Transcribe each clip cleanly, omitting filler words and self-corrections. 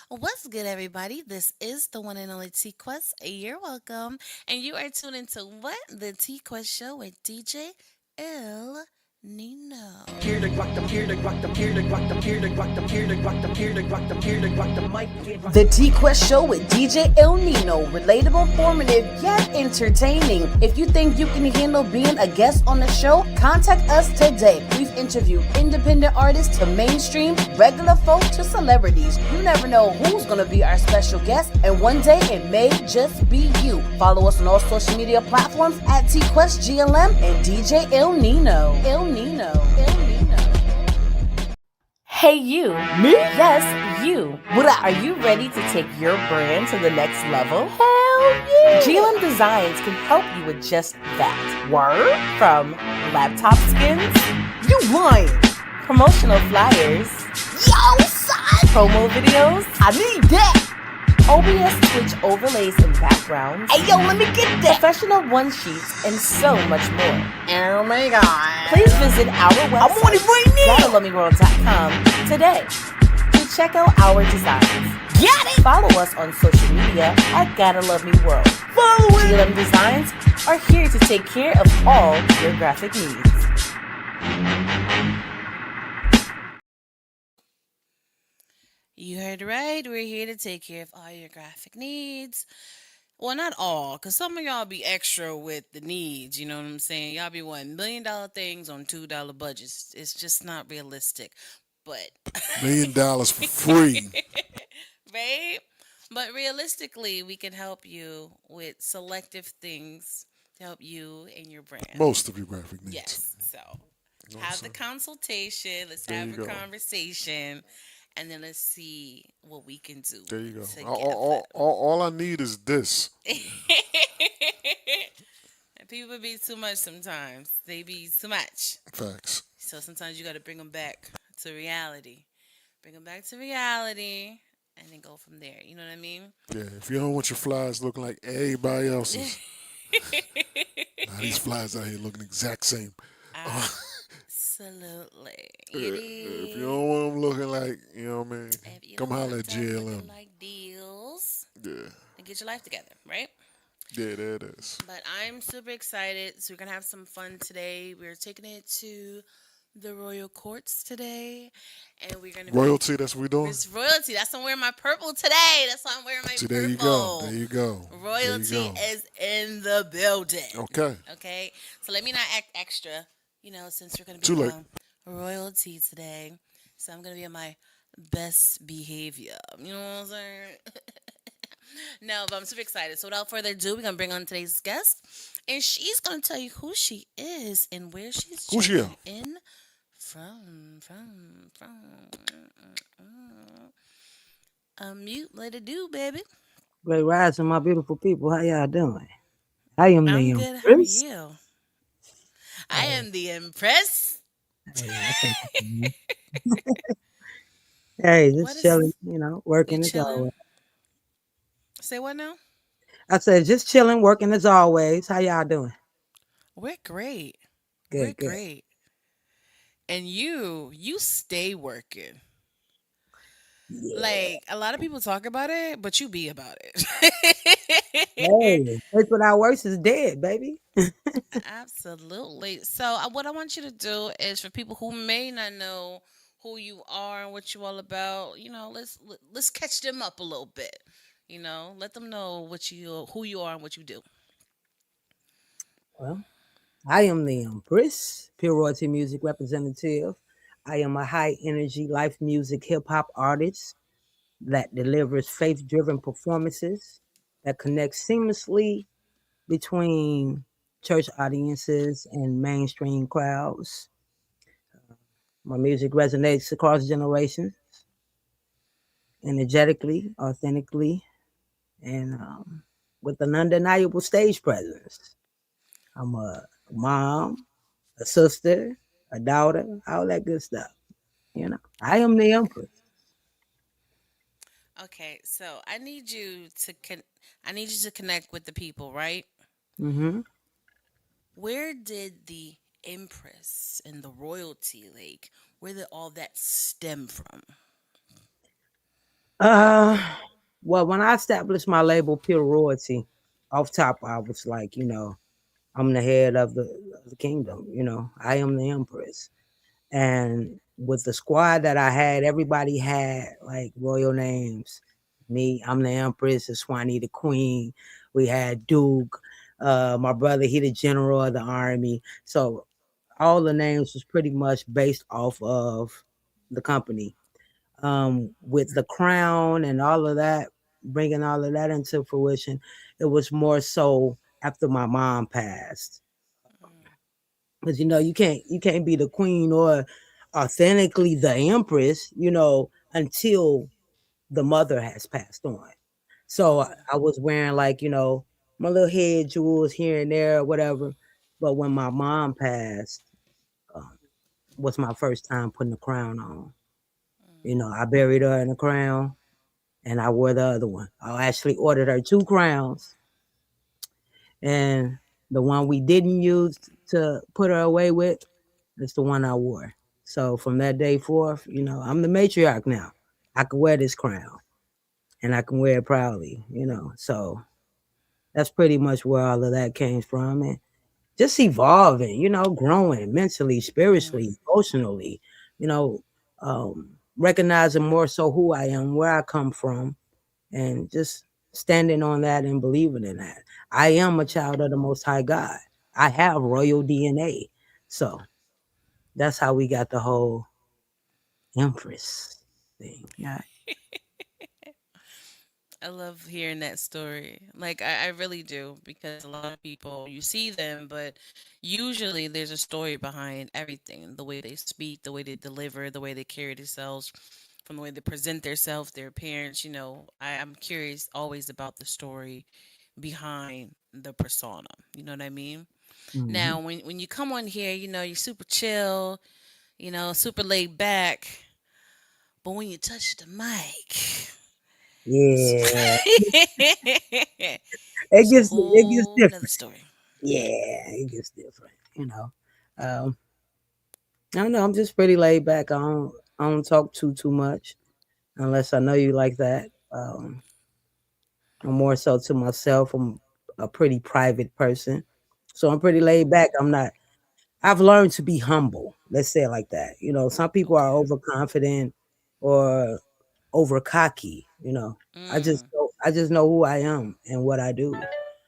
What's good, everybody? This is the one and only T-Quest. You're welcome. And you are tuned into what? The T-Quest show with DJ L Nino. The T-Quest Show with DJ ILL NINO. Relatable, informative, yet entertaining. If you think you can handle being a guest on the show, contact us today. We've interviewed independent artists to mainstream, regular folk to celebrities. You never know who's going to be our special guest, and one day it may just be you. Follow us on all social media platforms at TQuestGLM and DJ ILL NINO. ILL NINO. ILL NINO. Hey you. Me? Yes, you. What up? Are you ready to take your brand to the next level? Hell yeah! GLM Designs can help you with just that. Word? From laptop skins? You lying! Promotional flyers? Yo, son! Promo videos? I need that! OBS Twitch overlays and backgrounds. Hey yo, let me get that! Professional one sheets and so much more. Oh my god. Please visit our website, I'm on it right now, GottaLoveMeWorld.com today to check out our designs. Get it! Follow us on social media at Gotta Love Me World. Follow it! GLM Designs are here to take care of all your graphic needs. You heard right. We're here to take care of all your graphic needs. Well, not all, because some of y'all be extra with the needs. You know what I'm saying? Y'all be wanting $1 million things on $2 budgets. It's just not realistic. But, $1 million for free. right? But realistically, we can help you with selective things to help you and your brand. Most of your graphic needs. Yes. So You know what I'm have the saying? consultation. Let's There have you a go. conversation, and then let's see what we can do There you go. together. All I need is this. People be too much sometimes. They be too much. Facts. So sometimes you got to bring them back to reality. Bring them back to reality, and then go from there. You know what I mean? Yeah, if you don't want your flies looking like everybody else's, now these flies out here looking the exact same. Absolutely. Yeah, You if you did. don't want them looking like, you know what I mean, If you come don't holler want at them looking GLM. like deals, Yeah, then get your life together, right? yeah, there it is. But I'm super excited. So we're gonna have some fun today. We're taking it to the royal courts today, and we're gonna be Royalty, that's what we doing? Miss Royalty. That's why I'm wearing my purple today. That's why I'm wearing my See, there you go. There purple. you go. There you Royalty go. is in the building. Okay, Okay, so let me not act extra. Since we're gonna be too late. around royalty today, so I'm gonna be on my best behavior. You know what I'm saying? No, but I'm super excited. So without further ado, we're gonna bring on today's guest, and she's gonna tell you who she is and where she's Who's here? checking in from. Mute, let it do, baby. Great rising, my beautiful people. How y'all doing? I am I'm the good. How are Empress. you? I Hey, am the Empress. hey, I think, hey, What just is chilling, you working as chilling? always. Say what now? I said just chilling, working as always. How y'all doing? We're great. We're Good, good. great. And you stay working. Yeah. Like a lot of people talk about it, but you be about it. Hey, place without works is dead, baby. Absolutely. So, what I want you to do is for people who may not know who you are and what you're all about, let's catch them up a little bit. Let them know who you are and what you do. Well, I am the Empress, pure royalty music representative. I am a high energy life music hip hop artist that delivers faith driven performances that connect seamlessly between church audiences and mainstream crowds. My music resonates across generations, energetically, authentically, and with an undeniable stage presence. I'm a mom, a sister, a daughter, all that good stuff. I am the empress. Okay, so I need you to connect with the people, right? Hmm. Where did the Empress and the royalty, like, where did all that stem from? Uh, well, when I established my label, Pure Royalty, off top, I was like, I'm the head of the kingdom. I am the empress. And with the squad that I had, everybody had like royal names. Me, I'm the empress, the Swanee, the queen. We had Duke, my brother, he the general of the army. So all the names was pretty much based off of the company. With the crown and all of that, bringing all of that into fruition, it was more so after my mom passed. Because you can't be the queen or authentically the empress, until the mother has passed on. So I was wearing like, my little head jewels here and there, whatever. But when my mom passed, um, was my first time putting the crown on. I buried her in a crown and I wore the other one. I actually ordered her two crowns, and the one we didn't use to put her away with is the one I wore. So from that day forth, I'm the matriarch now. I can wear this crown and I can wear it proudly. So that's pretty much where all of that came from. And just evolving, growing mentally, spiritually, emotionally, you know, recognizing more so who I am, where I come from, and just standing on that and believing in that. I am a child of the Most High God. I have royal DNA. So that's how we got the whole Empress thing. Yeah. I love hearing that story. Like, I really do, because a lot of people, you see them, but usually there's a story behind everything: the way they speak, the way they deliver, the way they carry themselves, from the way they present themselves, their appearance. I'm curious always about the story behind the persona. You know what I mean? Hmm. Now, when you come on here, you're super chill, super laid back, but when you touch the mic, it's Yeah. It it's a gets whole nother different. story. Yeah, it gets different. Um, I don't know. I'm just pretty laid back. I don't talk too much unless I know you like that. I'm more so to myself. I'm a pretty private person, so I'm pretty laid back. I'm not. I've learned to be humble. Let's say it like that. Some people are Okay. overconfident or over cocky. I just Mm, know who I am and what I do,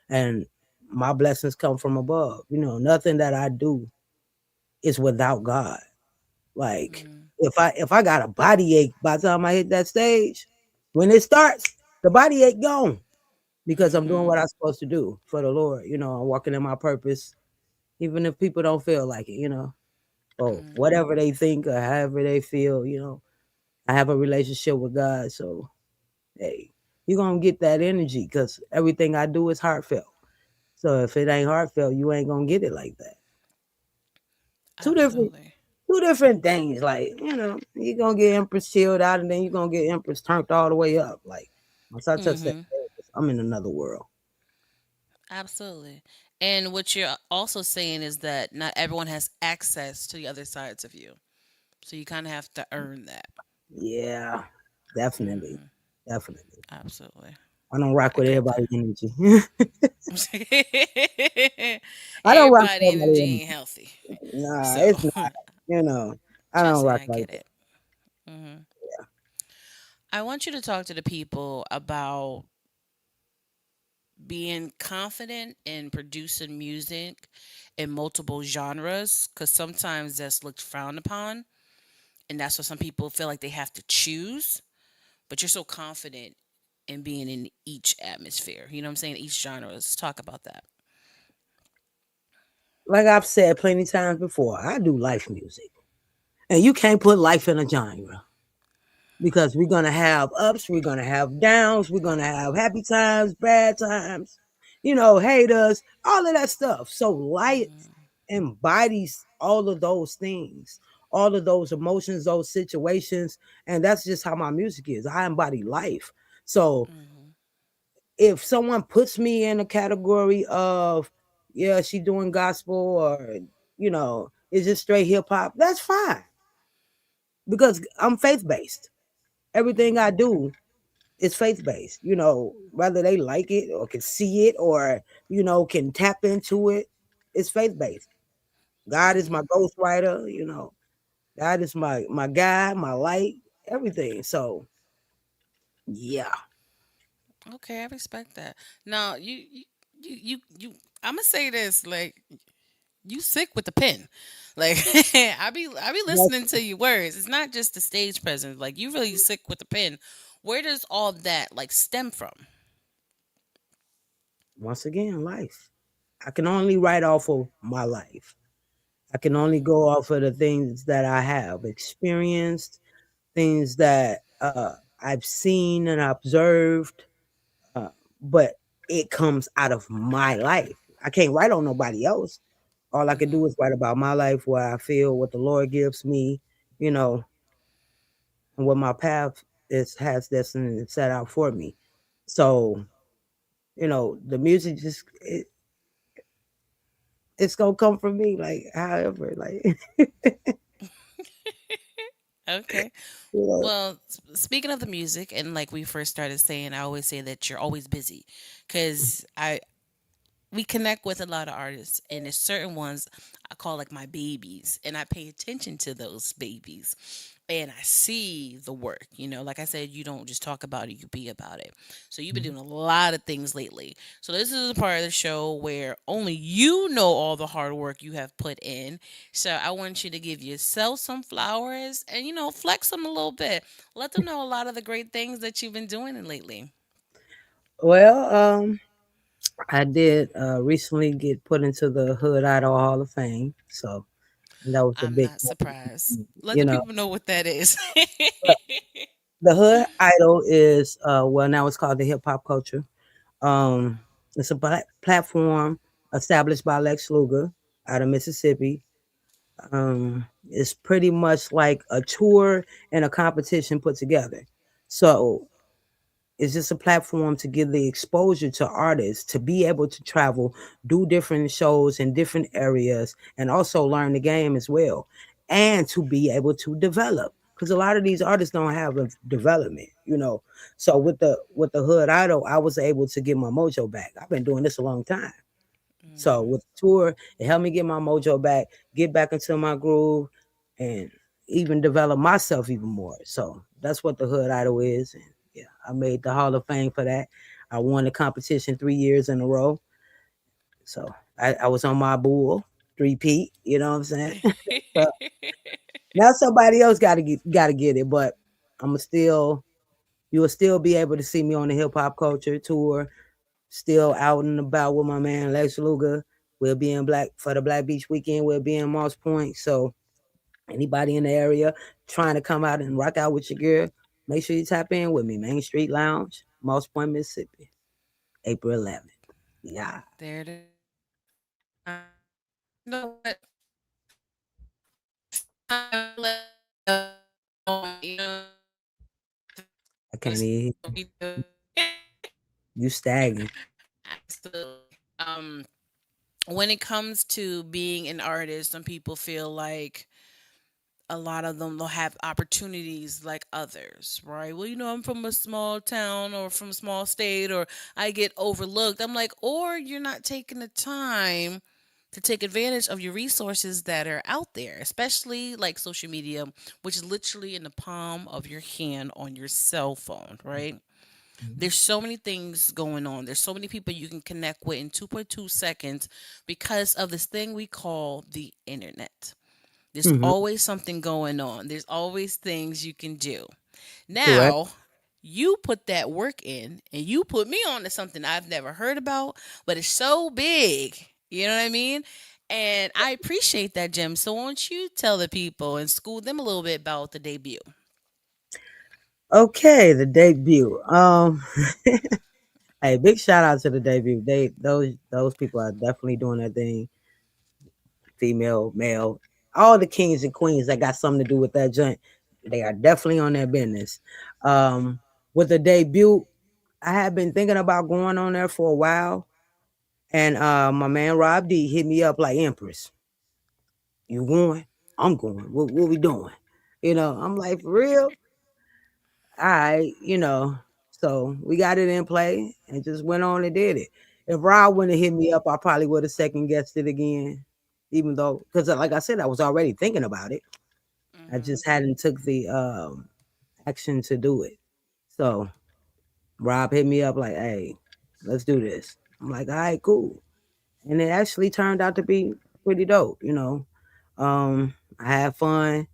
and my blessings come from above. Nothing that I do is without God. Like mm, if I got a body ache by the time I hit that stage, when it starts, the body ache gone because I'm doing mm-hmm, what I'm supposed to do for the Lord. I'm walking in my purpose, even if people don't feel like it. Or mm. whatever they think or however they feel. I have a relationship with God, so hey, you're gonna get that energy because everything I do is heartfelt. So if it ain't heartfelt, you ain't gonna get it like that. Two different Absolutely. two different things. Like, you're gonna get Empress chilled out and then you're gonna get Empress turned all the way up. Like once I touch that Mm-hmm. surface, I'm in another world. Absolutely. And what you're also saying is that not everyone has access to the other sides of you. So you kind of have to earn that. Yeah, definitely. Mm-hmm. Definitely. Absolutely. I don't rock I with get everybody that. energy. I don't rock Everybody with everybody energy energy. ain't healthy. Nah, So it's not. You know, I don't trust me, rock I like get that. it. Hmm. I want you to talk to the people about being confident in producing music in multiple genres, because sometimes that's looked frowned upon, and that's what some people feel like they have to choose. But you're so confident in being in each atmosphere. You know what I'm saying? Each genre. Let's talk about that. Like I've said plenty times before, I do life music. And you can't put life in a genre because we're gonna have ups, we're gonna have downs, we're gonna have happy times, bad times, haters, all of that stuff. So life embodies all of those things, all of those emotions, those situations, and that's just how my music is. I embody life. So Mm-hmm. if someone puts me in a category of, yeah, she doing gospel or, is just straight hip hop, that's fine because I'm faith based. Everything I do. it's faith based. Whether they like it or can see it or can tap into it, it's faith based. God is my Hmm. ghostwriter. God is my guy, my light, everything. So yeah, Okay, I respect that. Now, you I'm gonna say this, like, you sick with the pen. Like, I be Well, listening to your words. It's not just the stage presence. Like, you really sick with the pen. Where does all that like stem from? once again, life. I can only write off of my life. I can only go off of the things that I have experienced, things that I've seen and observed, uh, but it comes out of my life. I can't write on nobody else. All I can Hmm. do is write about my life, what I feel, what the Lord gives me, you know, and what my path has destiny set out for me. So, the music just it's gonna come from me, like however, like Okay. you know. Well, speaking of the music, and like we first started saying, I always say that you're always busy, because I we connect with a lot of artists, and there's certain ones I call like my babies, and I pay attention to those babies, and I see the work. Like I said, you don't just talk about it, you be about it. So you've been doing a lot of things lately. So this is a part of the show where only you know all the hard work you have put in. So I want you to give yourself some flowers and flex them a little bit. Let them know a lot of the great things that you've been doing lately. Well, I did recently get put into the Hood Idol Hall of Fame, so that was a I'm big not surprised. one. Let the people know what that is. The Hood Idol is well, now it's called the Hip Hop Culture. Um, it's a platform established by Lex Luger out of Mississippi. It's pretty much like a tour and a competition put together. So it's just a platform to give the exposure to artists to be able to travel, do different shows in different areas, and also learn the game as well, and to be able to develop. Because a lot of these artists don't have a development. So with the Hood Idol, I was able to get my mojo back. I've been doing this a long time. So Mhm. with the tour, it helped me get my mojo back, get back into my groove, and even develop myself even more. So that's what the Hood Idol is. And yeah, I made the Hall of Fame for that. I won the competition 3 years in a row. So I was on my bull, three Pete, you know what I'm saying? So now somebody else gotta get it, but I'm still you will still be able to see me on the hip hop culture tour, still out and about with my man Lex Luger. We'll be in Black for the Black Beach weekend. We'll be in Moss Point. So anybody in the area trying to come out and rock out with your girl, make sure you tap in with me. Main Street Lounge, Moss Point, Mississippi, April 11th. Yeah, There it is. You know what? You know, I can't even. You staggering. absolutely. When it comes to being an artist, some people feel like a lot of them will have opportunities like others, right? Well, I'm from a small town or from a small state, or I get overlooked. I'm like, or you're not taking the time to take advantage of your resources that are out there, especially like social media, which is literally in the palm of your hand on your cell phone, right? There's so many things going on. There's so many people you can connect with in 2.2 seconds because of this thing we call the internet. There's Mm-hmm. always something going on. There's always things you can do. Correct. Now, you put that work in and you put me on to something I've never heard about, but it's so big. You know what I mean? And I appreciate that, Jim. So, won't you tell the people and school them a little bit about the debut? Okay, the debut. Hey, big shout out to the debut. Those people are definitely doing their thing. Female, male, all the kings and queens that got something to do with that joint. They are definitely on their business. Um, with the debut, I had been thinking about going on there for a while, and my man Rob D hit me up like Empress. You going? I'm going. What we doing? I'm like, for real? All right. So we got it in play and just went on and did it. If Rob wouldn't have hit me up, I probably would have second guessed it again. Even though, because like I said, I was already thinking about it. I Mhm. just hadn't took the action to do it. So Rob hit me up like, "Hey, let's do this." I'm like, "All right, cool." And it actually turned out to be pretty dope. I had fun.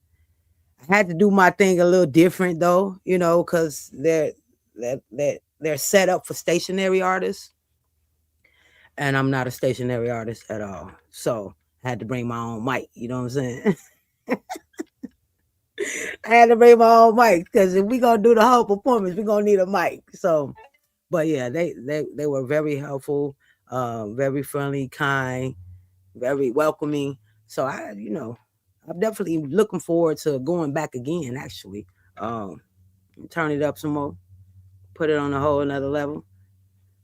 I had to do my thing a little different though, because they're set up for stationary artists, and I'm not a stationary artist at all. So I had to bring my own mic. You know what I'm saying? I had to bring my own mic because if we gonna do the whole performance, we gonna need a mic. So, but yeah, they were very helpful, very friendly, kind, very welcoming. So I'm definitely looking forward to going back again. Actually, um, turn it up some more, put it on a whole another level.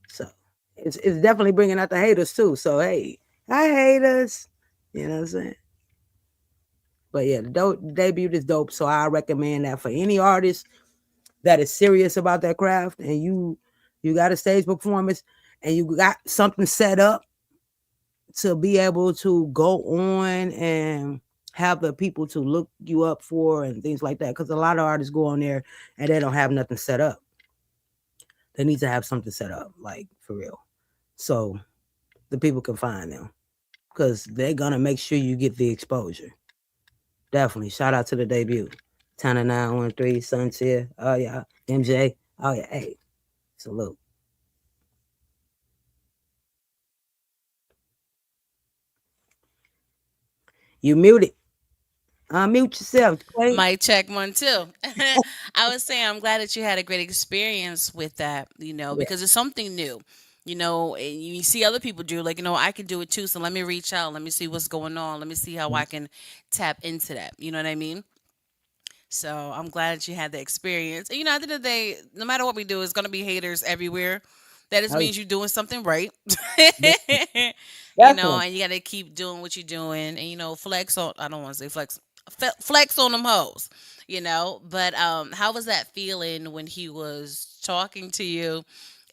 So it's definitely bringing out the haters too. So hey, hi haters. You know what I'm saying? But yeah, the debut is dope. So I recommend that for any artist that is serious about their craft, and you got a stage performance and you got something set up to be able to go on and have the people to look you up for and things like that. Because a lot of artists go on there and they don't have nothing set up. They need to have something set up, like for real. So the people can find them because they're gonna make sure you get the exposure. Definitely. Shout out to the debut. Tana 913, Sunseer. Oh yeah. MJ. Oh yeah. Hey. Salute. You muted. Unmute yourself. Wait. Might check one too. I was saying I'm glad that you had a great experience with that, Yeah. because it's something new. And you see other people do, like, I can do it too. So let me reach out. Let me see what's going on. Let me see how I can tap into that. You know what I mean? So I'm glad that you had the experience. And at the end of the day, no matter what we do, it's gonna be haters everywhere. That just Oh, means you're doing something right. yeah. Definitely. And you gotta keep doing what you're doing, and flex on. I don't want to say flex, flex on them hoes. But how was that feeling when he was talking to you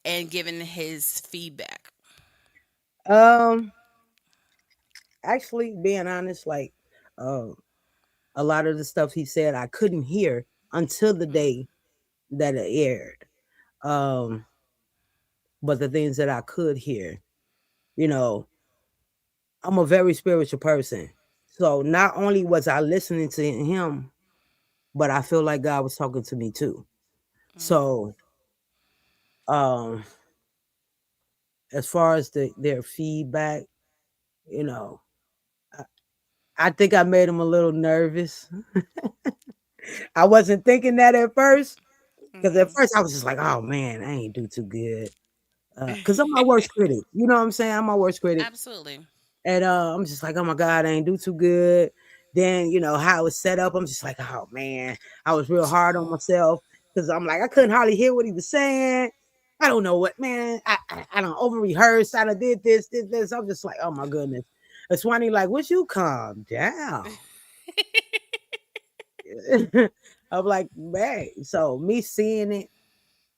and giving his feedback? Um, Actually, being honest, like, uh, a lot of the stuff he said I couldn't hear until the day that it aired. Um, but the things that I could hear, you know, I'm a very spiritual person. So not only was I listening to him, but I feel like God was talking to me too. Mm-hmm. So, um, as far as their feedback, you know, I, I think I made him a little nervous. I wasn't thinking that at first because at Mm-hmm. first I was just like, "Oh man, I ain't do too good." Because I'm my worst critic. You know what I'm saying? I'm my worst critic. Absolutely. And I'm just like, "Oh my God, I ain't do too good." Then, how it was set up, I'm just like, "Oh man." I was real hard on myself because I'm like, I couldn't hardly hear what he was saying. I don't know what, man. I don't over rehearsed. I done did this. I'm just like, oh my goodness. It's funny, like, would you calm down? I'm like, man. So me seeing it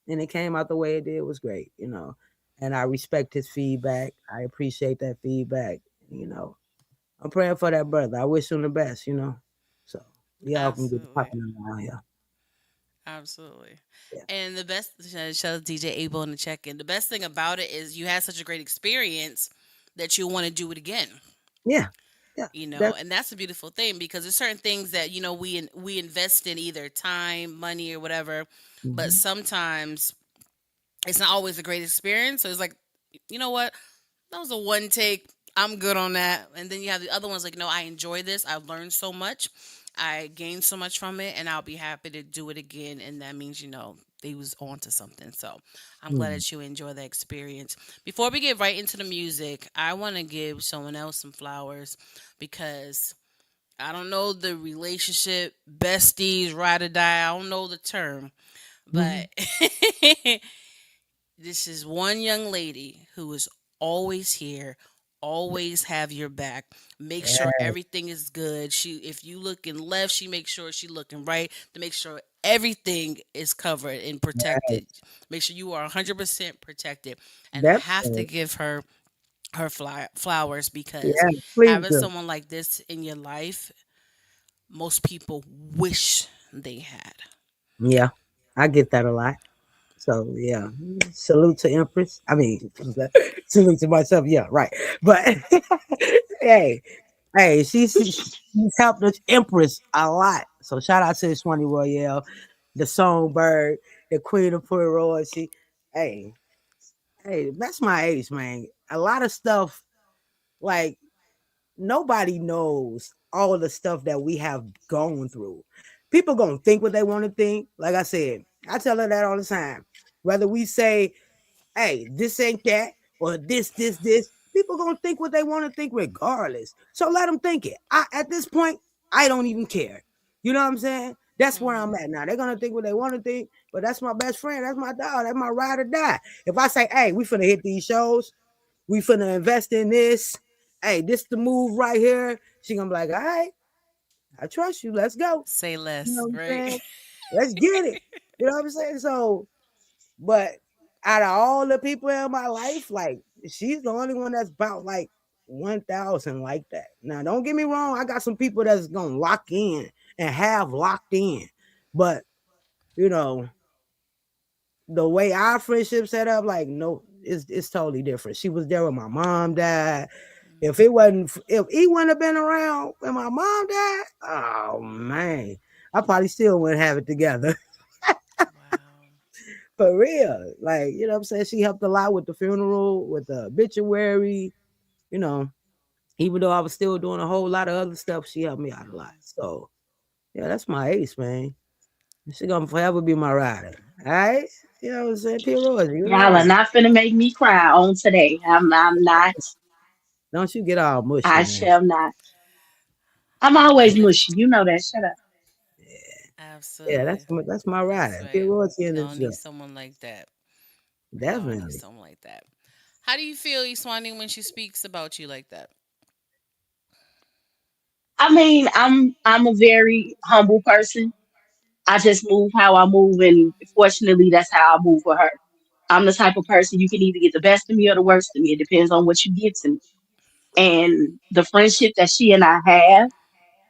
and it came out the way it did was great. And I respect his feedback. I appreciate that feedback. You know, I'm praying for that brother. I wish him the best. So we all can get Absolutely. popping around here. Absolutely. Yeah. And the best, shout out DJ Abel in the check in. The best thing about it is you had such a great experience that you want to do it again. Yeah. Yeah. That And that's a beautiful thing because there's certain things that we invest in either time, money, or whatever, but mhm. sometimes it's not always a great experience. So it's like, you know what, that was a one take. I'm good on that. And then you have the other ones like, no, I enjoy this. I've learned so much. I gained so much from it, and I'll be happy to do it again. And that means, they was onto something. So I'm glad Mm. that you enjoy the experience. Before we get right into the music, I want to give someone else some flowers because I don't know the relationship, besties, ride or die. I don't know the term, but Mhm. this is one young lady who is always here, always have your back. Make sure Yeah. everything is good. If you looking left, she makes sure she looking right to make sure everything is covered and protected. Make sure you are 100% protected. And I have to Definitely. give her flowers because Yeah, please having do. someone like this in your life, most people wish they had. Yeah, I get that a lot. So yeah, salute to Empress. I mean, salute to myself. Yeah, right. But hey, hey, she's helped the Empress a lot. So shout out to Swanee Royale, the Songbird, the Queen of Poirot. Hey, hey, that's my age, man. A lot of stuff like nobody knows all the stuff that we have gone through. People gonna think what they want to think. Like I said, I tell her that all the time. Whether we say, "Hey, this ain't that," or this, people gonna think what they want to think regardless. So let them think it. At this point, I don't even care. You know what I'm saying? That's where I'm Hmm. at now. They're gonna think what they want to think, but that's my best friend. That's my dog. That's my ride or die. If I say, "Hey, we finna hit these shows," we finna invest in this. Hey, this the move right here. She gonna be like, all right, I trust you. Let's go. Say You know less, what I'm right? saying? Let's get it. You know what I'm saying? So, but out of all the people in my life, like she's the only one that's about like 1,000 like that. Now, don't get me wrong. I got some people that's gonna lock in and have locked in, but you know the way our friendship set up, like no, it's totally different. She was there when my mom died. If he wouldn't have been around when my mom died, oh man, I probably still wouldn't have it together. Wow. For real. Like, you know what I'm saying? She helped a lot with the funeral, with the obituary, you know, even though I was still doing a whole lot of other stuff, she helped me out a lot. So yeah, that's my ace, man. She gonna forever be my rider. All right? You know what I'm saying? Pure Rosie, you Y'all are know. not finna make me cry on today. I'm not. Don't you get all mushy I now. shall not. I'm always Li- mushy. You know that. Shut up. Yeah, Absolutely. that's my That's rider. Pure right. Rosie in Y'all this need joint. someone like that. Y'all need Definitely. someone like that. How do you feel, Iswani, when she speaks about you like that? I mean, I'm a very humble person. I just move how I move, and fortunately, that's how I move with her. I'm the type of person you can either get the best of me or the worst of me. It depends on what you give to me. And the friendship that she and I have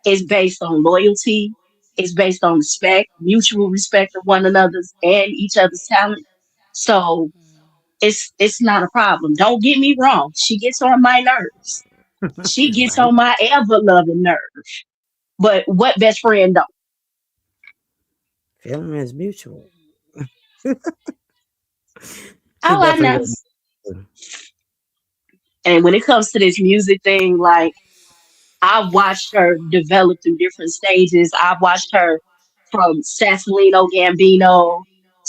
is based on loyalty. It's based on respect, mutual respect of one another's and each other's talent. So it's not a problem. Don't get me wrong. She gets on my nerves. She gets Right. on my ever loving nerve. But what best friend don't? Feeling is mutual. She All I definitely know. was. And when it comes to this music thing, like I've watched her develop through different stages. I've watched her from Sassolino Gambino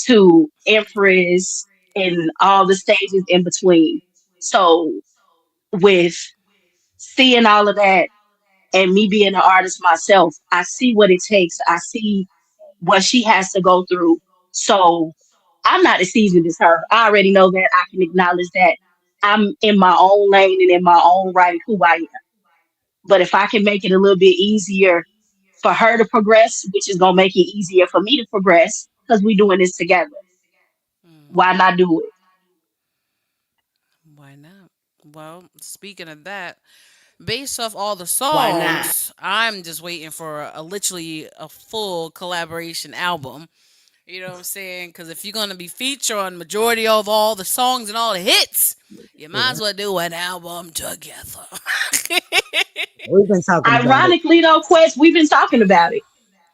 to Empress and all the stages in between. So with seeing all of that and me being an artist myself, I see what it takes. I see what she has to go through. So I'm not as seasoned as her. I already know that. I can acknowledge that. I'm in my own lane and in my own right who I am. But if I can make it a little bit easier for her to progress, which is gonna make it easier for me to progress, because we're doing this together. Why Hmm. not do it? Why not? Well, speaking of that, based off all the Why not? songs, I'm just waiting for literally a full collaboration album. You know what I'm saying? Because if you're gonna be featured on majority of all the songs and all the hits, you might Yeah. as well do an album together. We've been talking about it. Ironically, though, Quest, we've been talking about it.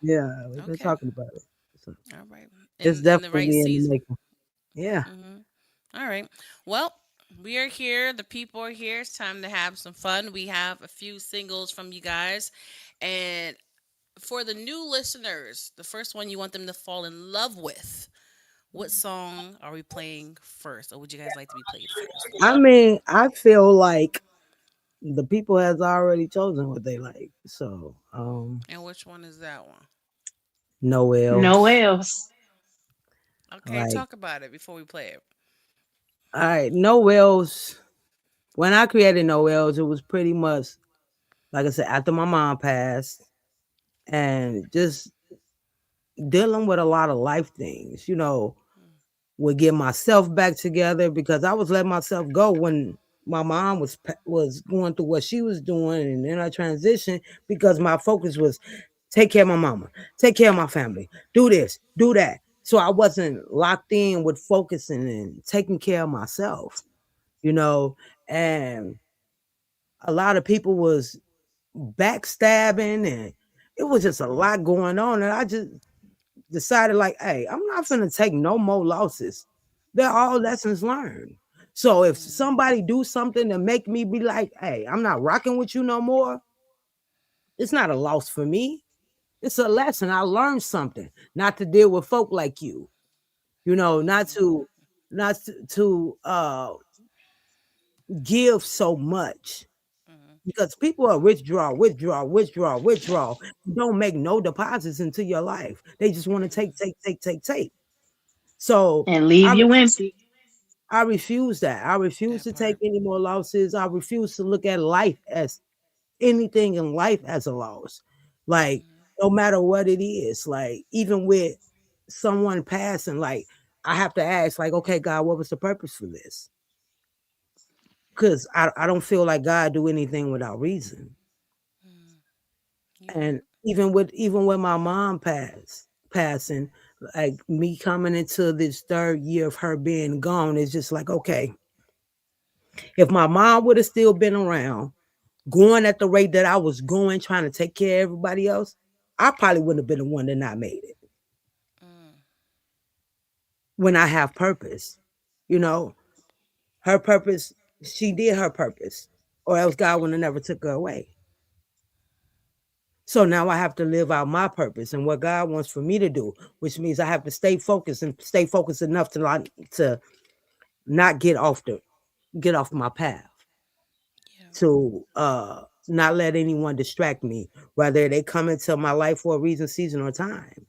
Yeah, we've been Okay. talking about it. So All right. it's In the right definitely in the season. making. Yeah. Hmm. All right. Well, we are here. The people are here. It's time to have some fun. We have a few singles from you guys. And for the new listeners, the first one you want them to fall in love with, what song are we playing first? Or would you guys like to be played first? I mean, I feel like the people has already chosen what they like. So, And which one is that one? No Noel's else. Okay, like, talk about it before we play it. all right, Noel's. When I created Noel's, it was pretty much like I said after my mom passed, and just dealing with a lot of life things, would get myself back together because I was letting myself go when my mom was going through what she was doing, and then I transitioned because my focus was take care of my mama, take care of my family, do this, do that. So I wasn't locked in with focusing and taking care of myself, you know, and a lot of people was backstabbing and it was just a lot going on. And I just decided like, hey, I'm not gonna take no more losses. They're all lessons learned. So if somebody do something to make me be like, hey, I'm not rocking with you no more, it's not a loss for me. It's a lesson. I learned something. Not to deal with folk like you. Not to give so much. Because people are withdraw, withdraw, withdraw, withdraw. Don't make no deposits into your life. They just want to take, take, take, take, take. So And leave I you empty. I refuse that. I refuse That to take part. any more losses. I refuse to look at life as anything in life as a loss. Like, no matter what it is, like, even with someone passing, like, I have to ask, like, okay, God, what was the purpose for this? Because I don't feel like God do anything without reason. You And right. even with my mom passing, like me coming into this third year of her being gone, it's just like, okay, if my mom would have still been around, going at the rate that I was going, trying to take care of everybody else, I probably wouldn't have been the one that not made it when I have purpose. You know, her purpose, she did her purpose, or else God would have never took her away. So now I have to live out my purpose and what God wants for me to do, which means I have to stay focused and stay focused enough to not get off my path, Yeah. to not let anyone distract me, whether they come into my life for a reason, season, or time.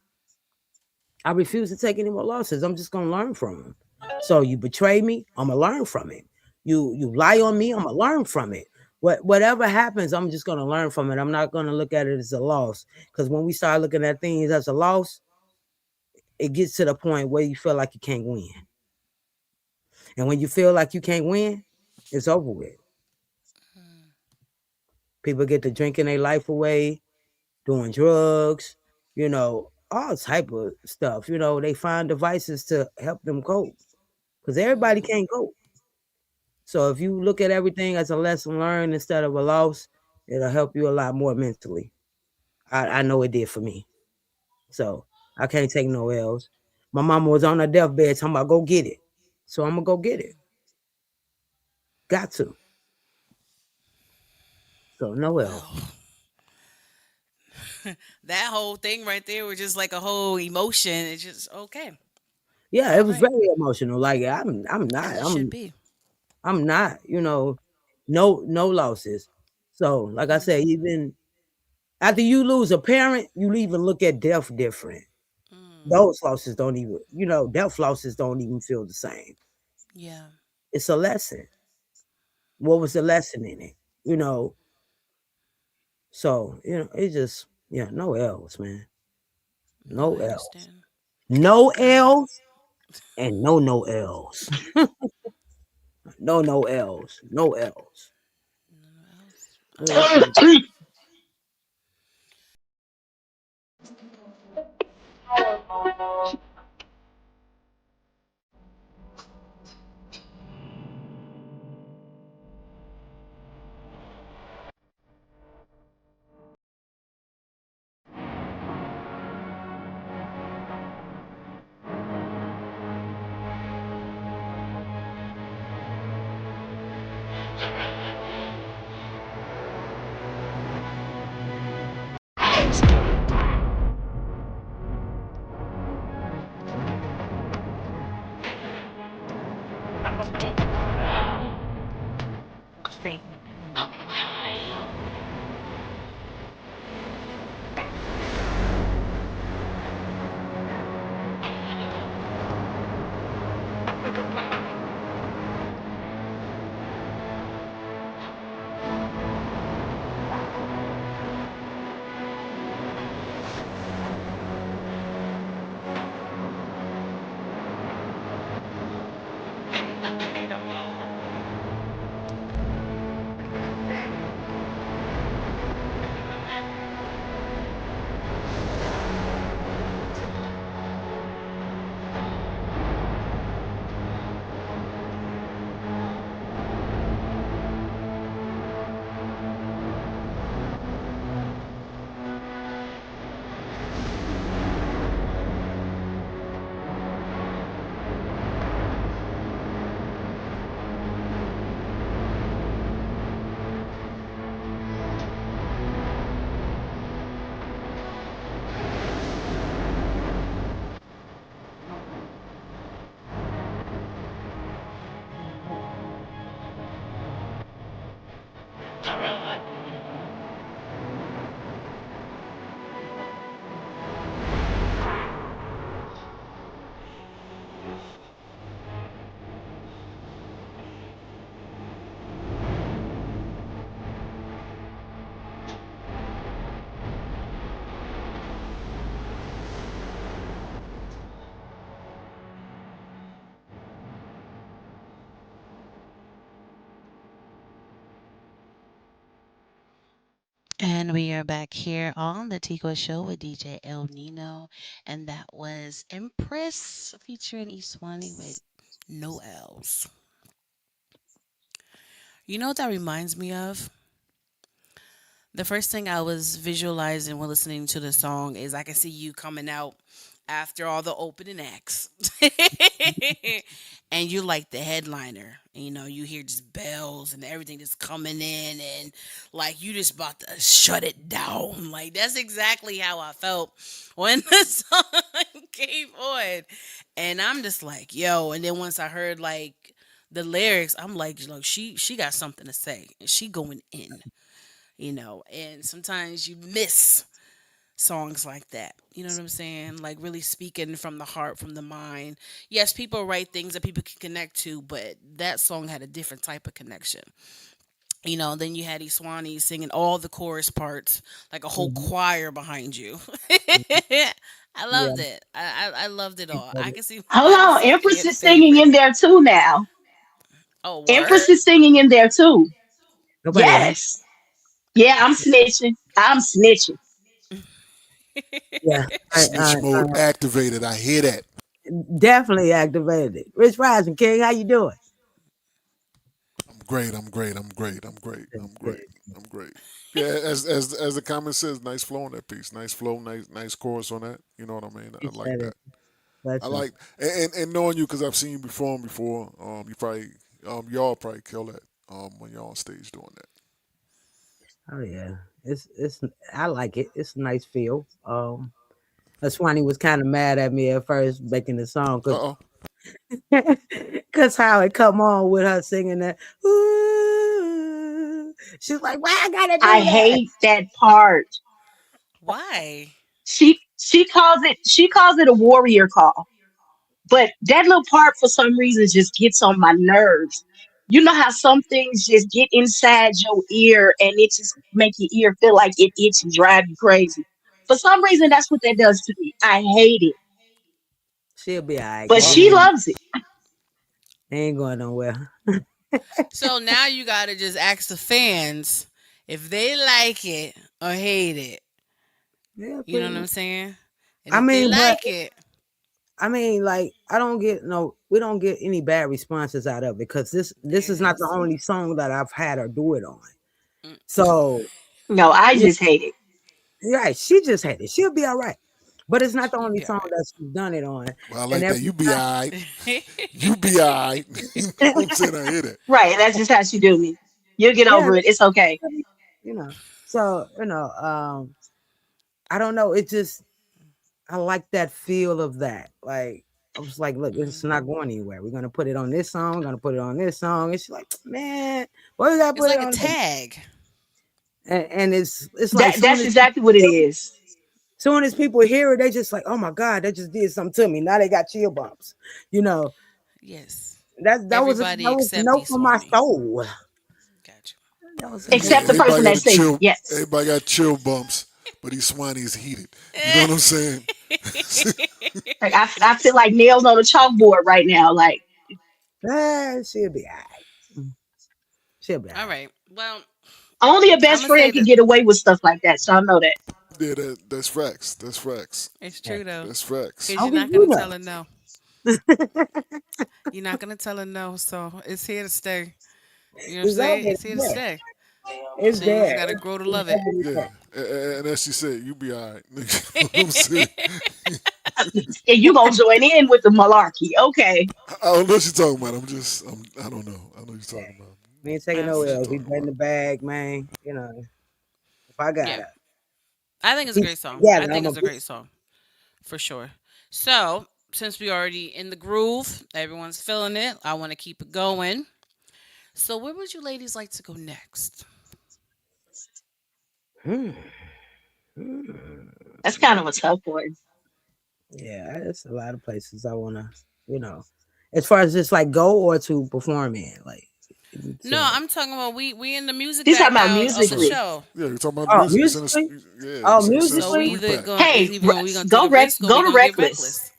I refuse to take any more losses. I'm just gonna learn from them. So you betray me, I'm gonna learn from it. You lie on me, I'm gonna learn from it. Whatever happens, I'm just gonna learn from it. I'm not gonna look at it as a loss. Because when we start looking at things as a loss, it gets to the point where you feel like you can't win. And when you feel like you can't win, it's over with. People get to drinking their life away, doing drugs, all type of stuff. They find devices to help them cope because everybody can't cope. So if you look at everything as a lesson learned instead of a loss, it'll help you a lot more mentally. I know it did for me. So I can't take no L's. My mama was on her deathbed talking about go get it. So I'm gonna go get it. Got to. So no L. Well, that whole thing right there was just like a whole emotion. It's just okay. Yeah, it All was right. very emotional. Like I'm As not it should be. I'm not, no losses. So like I said, even after you lose a parent, you even look at death different. Those losses don't even, death losses don't even feel the same. Yeah. It's a lesson. What was the lesson in it? You know, so it just no L's, man. No, No I L's. understand. No Yeah. L's and no L's. No L's. No L's. No else. Mm. And we are back here on the TQuest show with DJ El Nino. And that was Empress featuring Iswani with No L's. You know what that reminds me of? The first thing I was visualizing when listening to the song is I can see you coming out after all the opening acts. And you're like the headliner. And, you know, you hear just bells and everything just coming in and like you just about to shut it down. Like that's exactly how I felt when the song came on. And I'm just like, yo, and then once I heard like the lyrics, I'm like, look, she got something to say and she going in, you know, and sometimes you miss songs like that. You know what I'm saying? Like really speaking from the heart, from the mind. Yes, people write things that people can connect to, but that song had a different type of connection. You know, then you had Iswani singing all the chorus parts, like a whole Mhm. choir behind you. I Yeah. loved it. I loved it all. I can see Hold why this on, is a Empress fan is singing favorite. in there too now. Oh, Empress word? is singing in there too. Nobody else. Yes. Yeah, I'm snitching. I'm snitching. Yeah. Snitch mode activated. I hear that. Definitely activated it. Rich Rising King, how you doing? I'm great. I'm great. I'm great. I'm great. Good, I'm good. great. I'm great. Yeah, as the comment says, nice flow on that piece. Nice flow, nice chorus on that. You know what I mean? I like Appreciate that. it. I Blessings. like and knowing you because I've seen you perform before. You probably y'all probably kill that when y'all on stage doing that. Oh yeah. It's I like it. It's a nice feel. Swanee was kind of mad at me at first making the song Uh oh. cause how it come on with her singing that. Ooh. She's like, why I gotta I do that? hate that part. Why? She calls it a warrior call. But that little part for some reason just gets on my nerves. You know how some things just get inside your ear and it just make your ear feel like it itch and drive you crazy. For some reason, that's what that does to me. I hate it, She'll be all right. but Why? she loves it. They ain't going nowhere. So now you gotta just ask the fans if they like it or hate it. Yeah, You know pretty what I'm much. saying? And I if they mean, but like it, like I don't get no we don't get any bad responses out of it because this there is it not the is. only song that I've had her do it on. Mm. So No, I yeah, just hate it. right, she just had it. She'll be all right. But it's not the You'll only be all song right. that she's done it on. Well, I And like that. every You be alright. You be alright. You know what I'm saying? I hear that. Right, that's just how she do me. You'll get yeah, over it. It's okay. you know. So, I don't know. It just I like that feel of that. Like I was like, look, it's Mhm. not going anywhere. We're gonna put it on this song. We're gonna put it on this song. And she's like, man, why we gotta It's put it like a on that? tag. And it's like That's exactly what it is. soon as people hear it, they just like, oh my god, that just did something to me. Now they got chill bumps. You know, Yes. that Everybody was a except note for my Iswani. soul. Got That was a note Except for the my person Everybody got that's a singing. chill. Yes. Everybody got chill bumps, but these Swanee is heated. You know you. what I'm saying? Like I feel like nails on a chalkboard right now. Like she'll be all right. She'll be all All right. right. Well, only a I'm best gonna say friend can that get away with stuff like that. So I know that. Yeah, that's facts. That's facts. it's Hey, true though, That's facts. because I'll you're give not gonna you tell her that. no. You're not gonna tell her no. So it's here to stay. You know what I'm It's saying? over. It's here to stay. It's So you just there. gotta grow to It's love it. Yeah, there. and as she said, you be alright. You know what I'm saying? And you gonna join in with the malarkey. Okay. I don't know what you're talking about. I don't know. I know what you're talking about. We ain't I taking know That's what no you're it. L's. We talking bring about. the bag, man. If I got Yeah, it, I think it's a keep great it song. I together. I'm think a it's a great song for sure. So since we already in the groove, everyone's feeling it. I want to keep it going. So where would you ladies like to go next? Hmm. Hmm. That's kind of a tough one. Yeah, it's a lot of places I wanna, you know, as far as just like go or to perform in, like you No, saying. I'm talking about we in the music She's talking about background of the So musically. show. yeah, you're talking about Oh, music. musically? Yeah, Oh, send us So a we musically? three either pack. going it's Hey, either we gonna take a risk or we go to gonna get Reckless. reckless.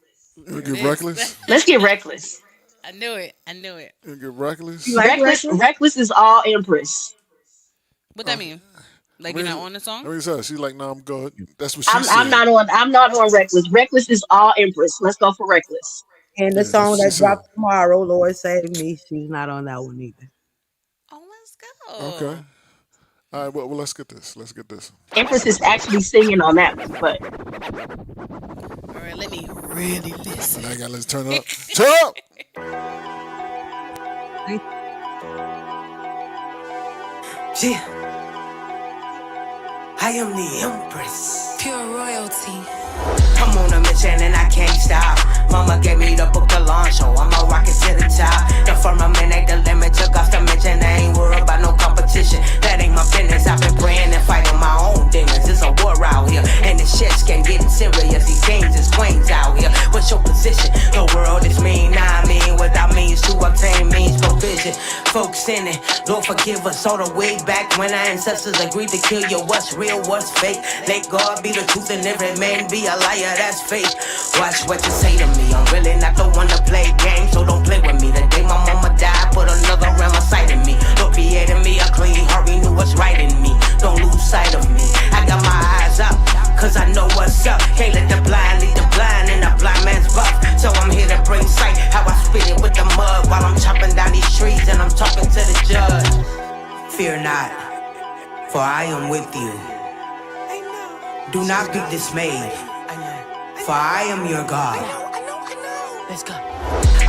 You There it get is. reckless. Let's get Reckless. I knew it. I knew it. You get You reckless. like Reckless. records? Reckless is all Empress. What that Uh, mean? I Like you're not mean, on the song? she's like, "No, I'm good." That's what she I'm said. not on. I'm not on Reckless. Reckless is all Empress. Let's go for Reckless. And the Yeah, that's song what she that said. drops tomorrow, Lord Save Me, she's not on that one either. Oh, let's Okay. go. All right. Well, let's get this. Let's get this. Empress is actually singing on that one, but All right, let me really listen. Now I got let's turn it up. Turn up. Yeah, I am the Empress. Pure royalty. I'm on a mission and I can't stop. Mama gave me the book to launch, so I'ma rock it to the top. The firmament ain't the limit, took off the mention. I ain't worried about no competition. That ain't my business. I've been praying and fighting my own demons. It's a war out here, and the shit's getting serious. These games is queens out here. What's your position? The world is mean, nah, I mean without means to obtain means provision. Folks in it, Lord forgive us all the way back when our ancestors agreed to kill you. What's real, what's fake? Let God be the truth and every man be a liar, that's fake. Watch what you say to me. I'm really not the one to play games, so don't play with me. The day my mama died, put another realm of sight in me. Lord created me a clean heart, he knew what's right in me. Don't lose sight of me. I got my eyes up, cause I know what's up. Can't let the blind lead the blind, and the blind man's buff. So I'm here to bring sight, how I spit it with the mud while I'm chopping down these trees and I'm talking to the judge. Fear not, for I am with you. Do not be dismayed, for I am your God. Let's go.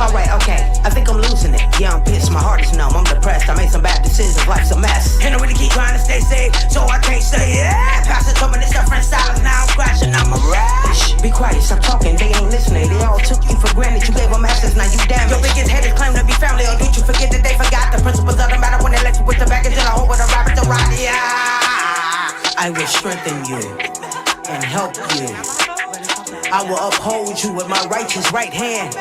Alright, okay, I think I'm losing it. Yeah, I'm pissed, my heart is numb, I'm depressed. I made some bad decisions, life's a mess. And I really keep trying to stay safe, so I can't stay. Yeah, Pastor told me this different styles, now I'm crashing, I'm a rash. Be quiet, stop talking, they ain't listening. They all took you for granted, you gave them access, now you damaged. Your biggest haters claim to be family, or did you forget that they forgot the principles of the matter when they let you with the baggage in a hole with a rabbit to ride? Yeah, I will strengthen you and help you. I will uphold you with my righteous right hand.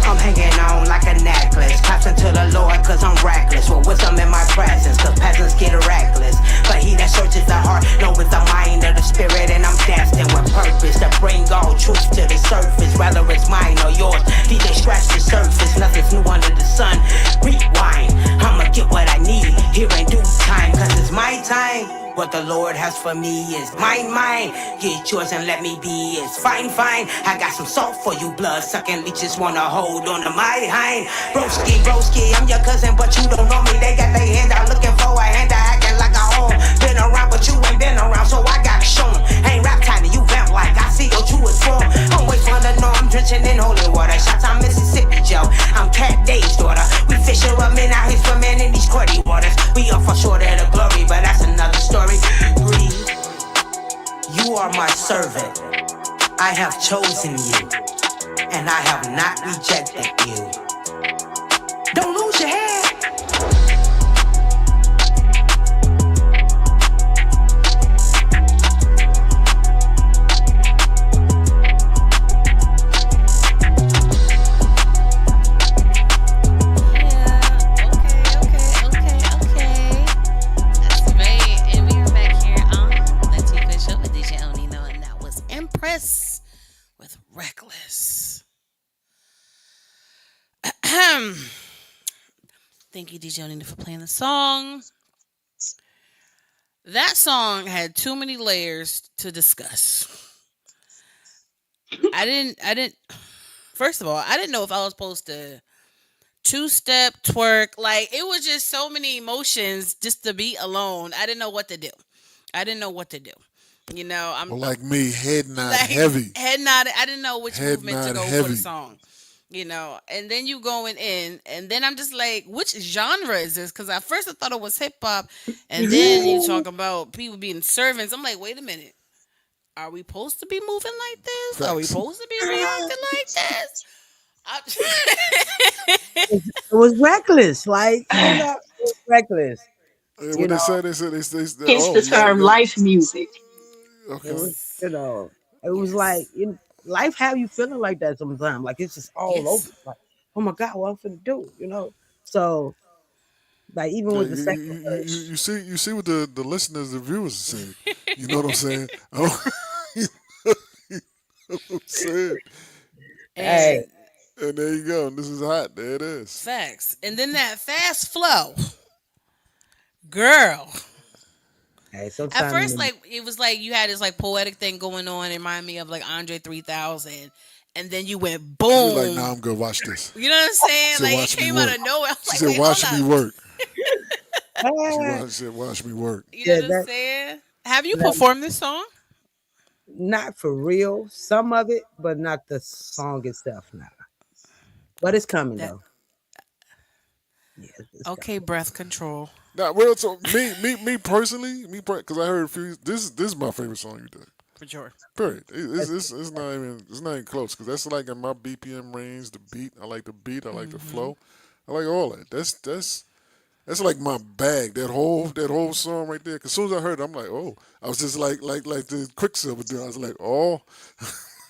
I'm hanging on like a necklace. Claps into the Lord cause I'm reckless. With wisdom in my presence, cause peasants get reckless. But he that searches the heart knoweth the mind of the spirit. And I'm destined with purpose to bring all truth to the surface. Whether it's mine or yours, DJ scratch the surface. Nothing's new under the sun. Rewind, I'ma get what I need here in due time, cause it's my time. What the Lord has for me is mine. Get yours and let me be. It's fine. I got some salt for you, blood sucking leeches wanna hold on to my hind. Broski, I'm your cousin, but you don't know me. They got their hand out looking for a hand out, acting like I own. Been around, but you ain't been around, so I gotta show 'em. Ain't rap tiny, you vamp like I see your truest form. Don't wait for the know I'm drenching in holy water. Shots on Mississippi, Joe. I'm Cat Day's daughter. We fishing up men out here swimming in these cruddy waters. We all fall short of the glory, but that's another story. Breathe. You are my servant. I have chosen you, and I have not rejected you. Don't lose your head. Okay. That's right. And we are back here on the T-Quest show with DJ ILL NINO, and that was Empress with Reckless. Thank you, DJ ILL NINO, for playing the song. That song had too many layers to discuss. I didn't first of all, I didn't know if I was supposed to two-step twerk. Like, it was just so many emotions just to be alone. I didn't know what to do. I didn't know what to do. You know, I'm Well, like me, head nod like heavy. head nod. I didn't know which Head movement to nod go for heavy. the song. You know, and then you going in, and then I'm just like, which genre is this? Because at first I thought it was hip hop, and then you talk about people being servants. I'm like, wait a minute, are we supposed to be moving like this? Are we Facts. supposed to be reacting like this? It was reckless, like it was reckless. What You they know, say, Hence oh, the term life music. it okay. was, you know, it was like Yes. life have you feeling like that sometimes. Like it's just all over. Yes. Like, oh my God, what I'm finna do, you know? So like even Yeah, with the second you verse, see what the listeners, the viewers said. You know what I'm saying? I don't, you know what I'm saying? hey, And And there you go. This is hot. There it is. facts. And then that fast flow. Girl. At sometimes first, like it was like you had this like poetic thing going on. It reminded me of like Andre 3000. And then you went She was like, "Nah, boom. I'm good. Watch this." You know what I'm She saying? said, Like it "Watch me came out work." of nowhere. I was She like, said, wait, hold "Watch me up. work." ah, She said, "Watch me work." You know yeah, what I'm saying? Have you that performed this song? not for real. Some of it, but not the song itself now. But it's coming That though. Yeah, it's okay, coming. breath control. Now, well, so me personally, because I heard a few. This is my favorite song you did. For sure. Period. That's It's not even close because that's like in my BPM range. The beat, I like the beat. I like the Hmm. flow. I like all that. That's like my bag. That whole song right there. 'Cause as soon as I heard it, I'm like, oh, I was just like the Quicksilver dude. I was like, oh,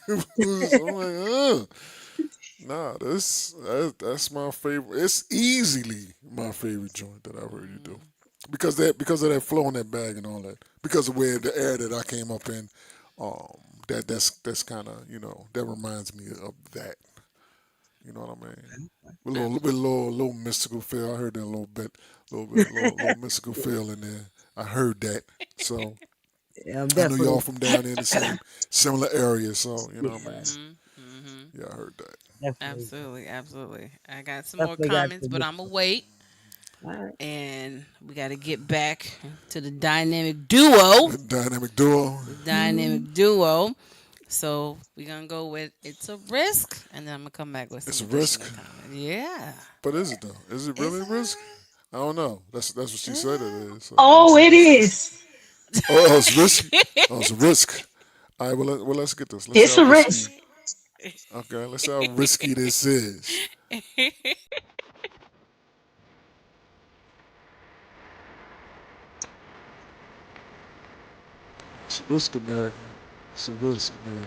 I'm like, nah, that's my favorite. It's easily my favorite joint that I've heard you do. Because of that flow in that bag and all that. Because of where the air that I came up in, that's kind of that reminds me of that. You know what I mean? With a little mystical feel. I heard that a little bit, little mystical feel in there. I heard that. So yeah, I'm I know y'all definitely from down there in the same similar area. So you know what I yeah, mean. Hmm. Hmm. Yeah, I heard that. definitely Absolutely, absolutely. I got some more definitely got comments, to but get I'm gonna wait, all right. and we got to get back to the dynamic duo. Dynamic duo. The dynamic duo. So we're gonna go with it's a risk, and then I'm gonna come back with It's some a risk, additional comments. Yeah, but is it though? Is it is really it? a risk? I don't know. That's what she said it is. So I don't Oh, know. it is. Oh, it's risky. Oh, it's a risk. All right. Let's get this. Let's see It's how a risky. risk. Okay. Let's see how risky this is. It's a risky, man. It's a risk, man.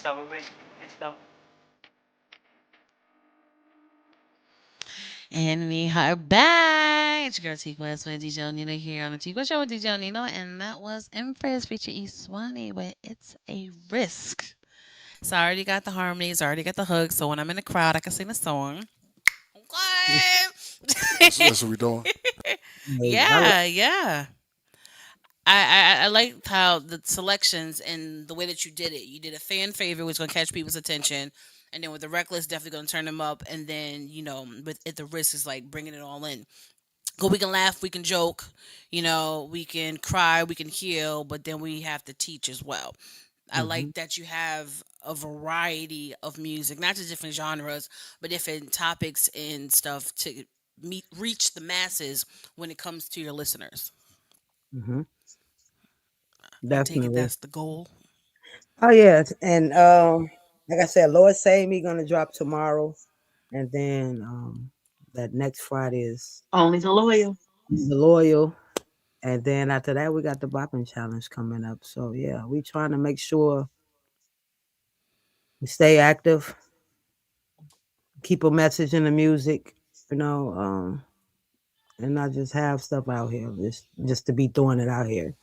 And we are back. It's your girl T-Quest with DJ Nino here on the T-Quest Show with DJ Nino. And that was Empress featuring Iswani with It's a Risk. So I already got the harmonies, I already got the hooks. So when I'm in the crowd, I can sing the song. That's Okay. what we doing. Like, Yeah, yeah. I liked how the selections and the way that you did it. You did a fan favorite, which is gonna catch people's attention, and then with the reckless, definitely gonna turn them up. And then with at the risk is like bringing it all in. Cause we can laugh, we can joke, we can cry, we can heal, but then we have to teach as well. I hmm like that you have a variety of music, not just different genres, but different topics and stuff to reach the masses when it comes to your listeners. hmm I take it Definitely. that's the goal. Oh yes, and like I said, Lord Save Me gonna drop tomorrow, and then that next Friday is Only the loyal. the Loyal, and then after that we got the Bopping Challenge coming up. So yeah, we trying to make sure we stay active, keep a message in the music, you know, and not just have stuff out here just to be throwing it out here.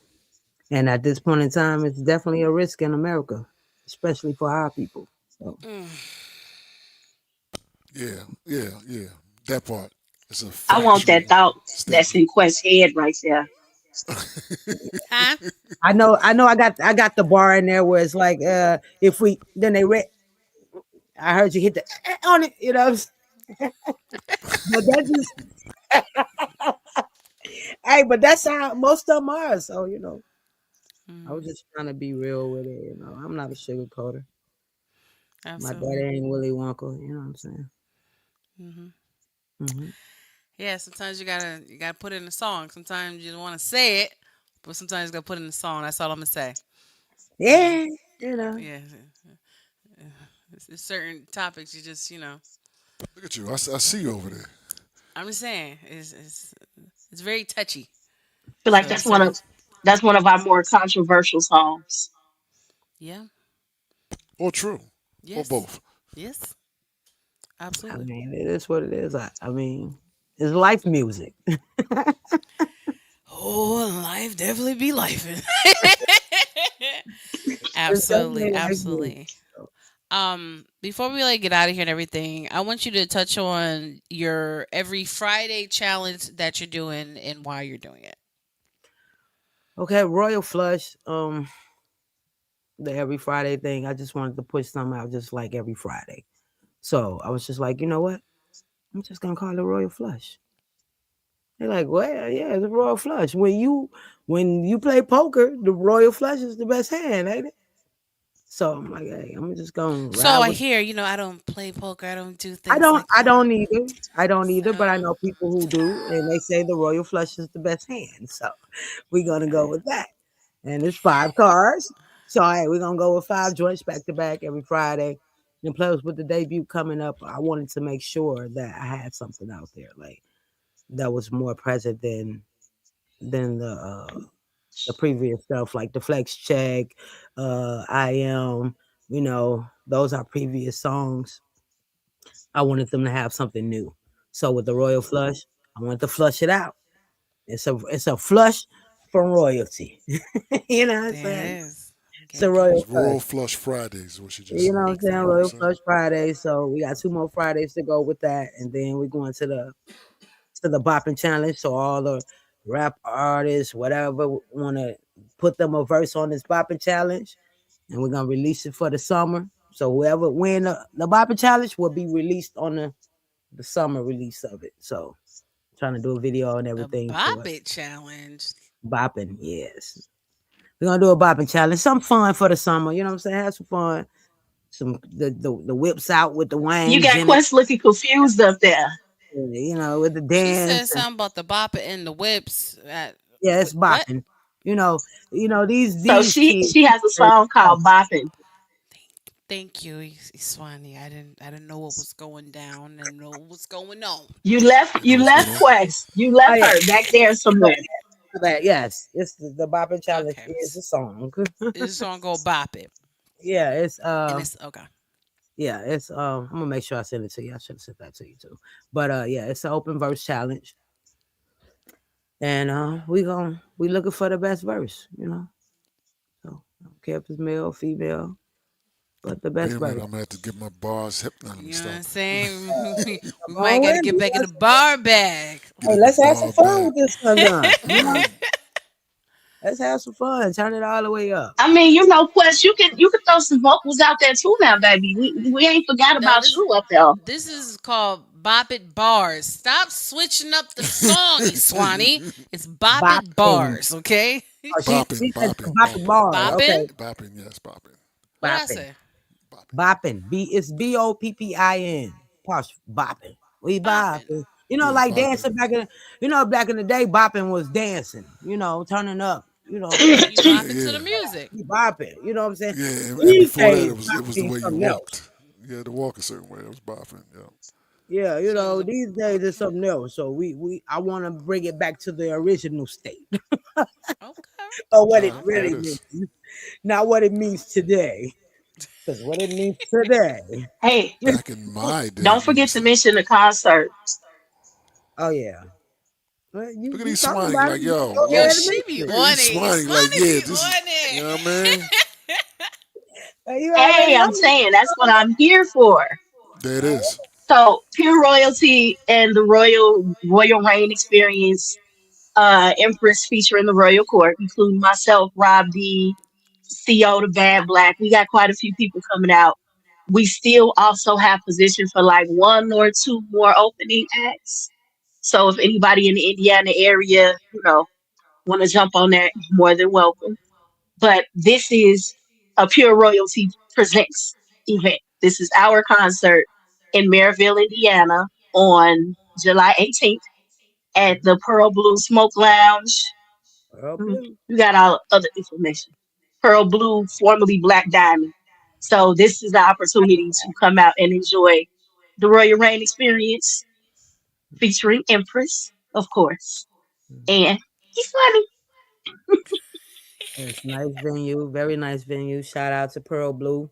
And at this point in time, it's definitely a risk in America, especially for our people. So Yeah, yeah, yeah. That part is a I want that factual thought that's statement. in Quest's head right there. Huh? I got the bar in there where it's like, if we then they read, I heard you hit the on it, but that just, hey, but that's how most of them are. So I was Hmm. just trying to be real with it. I'm not a sugarcoater. My daddy Absolutely. ain't Willy Wonka. You know what I'm saying? Hmm. Hmm Yeah, sometimes you gotta put it in a song. Sometimes you don't want to say it, but sometimes you gotta put it in a song. That's all I'm gonna say. You know, Yeah, yeah. It's certain topics you just Look at you. I see you over there. I'm just saying it's very touchy. I feel like So that's one certain of our more controversial songs. yeah, Or true. Or yes, both. yes, I absolutely. mean, it is what it is. I mean, it's life music. Oh, life definitely be life. It's Absolutely, definitely life music. absolutely. Before we get out of here and everything, I want you to touch on your every Friday challenge that you're doing and why you're doing it. Okay, Royal Flush. The every Friday thing. I just wanted to push something out just like every Friday. So I was just like, you know what? I'm just gonna call it Royal Flush. They're like, well, yeah, it's a Royal Flush. When you play poker, the Royal Flush is the best hand, ain't it? So I'm like, hey, I'm just gonna ride So I with. hear, I don't play poker, I don't do I things don't, like I that. don't either. I don't either, but I So know people who do, and they say the Royal Flush is the best hand. So we're gonna go with that. And it's 5 cards. So hey, we're gonna go with 5 joints back to back every Friday. And plus with the debut coming up, I wanted to make sure that I had something out there like that was more present than the previous stuff, like the Flex Check, I am, those are previous songs. I wanted them to have something new. So with the Royal Flush, I want to flush it out. It's a flush from royalty. You know what I'm there it saying? is. It's a Get Royal It's Flush. Royal Flush Fridays, what she just You know said. what I'm saying? You know what I'm Royal exactly. saying? Flush Friday. So we got 2 more Fridays to go with that, and then we're going to the bopping challenge. So all the rap artists, whatever, want to put them a verse on this bopping challenge, and we're gonna release it for the summer. So whoever win the bopping challenge will be released on the summer release of it. So trying to do a video and The everything for Bop it. It Challenge. Bopping, yes. We're gonna do a bopping challenge. Some fun for the summer. You know what I'm saying? Have some fun. Some the whips out with the You wangs got in it. Quest looking confused up there. With the She dance. said something about the Bop It and the whips. Yeah, it's What? bopping. You know, So these she kids. she has a song called Boppin'. Thank you, Iswani. I didn't know what was going down and know what was going on. You You know what's going left on? Quest. You Oh left yeah, her back there my somewhere. bad. Yes, it's the bopping challenge Okay. is a song. This song go Bop It. Yeah, it's And it's okay. yeah, it's I'm gonna make sure I send it to you. I should have sent that to you too. But yeah, it's an open verse challenge. And we looking for the best verse, you know. So I don't care if it's male or female, but the Wait best a minute, verse. I'm gonna have to get my bars hip. Now let me You know what I'm stop. saying? We Come might on got to with get me. back in the bar bag. Get Hey, in the let's have some bar fun back. with this one, done. You know, let's have some fun. Turn it all the way up. I mean, Quest, you can throw some vocals out there too now, baby. We ain't forgot No, about this you up there. this is called Bop It Bars. Stop switching up the song, you Swanee. It's Bop It Bopping. Bars, okay? Oh, she Bopping, said bopping, bopping bopping, bar. Bopping? Okay, bopping. Yes, bopping, What I bopping, say? bopping. bopping. It's Boppin. Posh bopping. We Bopping. bopping. You know, Yeah, like bopping. dancing back in the day. Bopping was dancing. You know, turning up. You know, Yeah, you Yeah, bopping to yeah, the music. we bopping. You know what I'm saying? yeah. And These before that, days, it was the bopping way you something else. walked. You had to walk a certain way. It was bopping. Yeah. Yeah, you So it's know, a these days it's something else. So we I want to bring it back to the original state okay. of what it All right, there really it means, is. not what it means today. Because what it means today, Hey, Back in my day, don't it forget means to something. mention the concert. oh yeah, well, Look at you these talking smiling about like, it? You yo, go Yo, yo. ahead and she be mention Look it. at on these it. smiling like, Swanee yeah, be this is, on you know what I it. mean? Hey, you already Hey, know. I'm saying that's what I'm here for. There it is. So, Pure Royalty and the Royal Reign Experience, Empress featuring the Royal Court, including myself, Rob D, CO, the Bad Black. We got quite a few people coming out. We still also have position for like one or two more opening acts. So if anybody in the Indiana area, want to jump on that, more than welcome. But this is a Pure Royalty Presents event. This is our concert in Maryville, Indiana on July 18th at the Pearl Blue Smoke Lounge. Pearl Blue. You got all other information. Pearl Blue, formerly Black Diamond. So this is the opportunity to come out and enjoy the Royal Rain experience featuring Empress, of course. Mhm. And he's funny. It's nice venue, very nice venue. Shout out to Pearl Blue,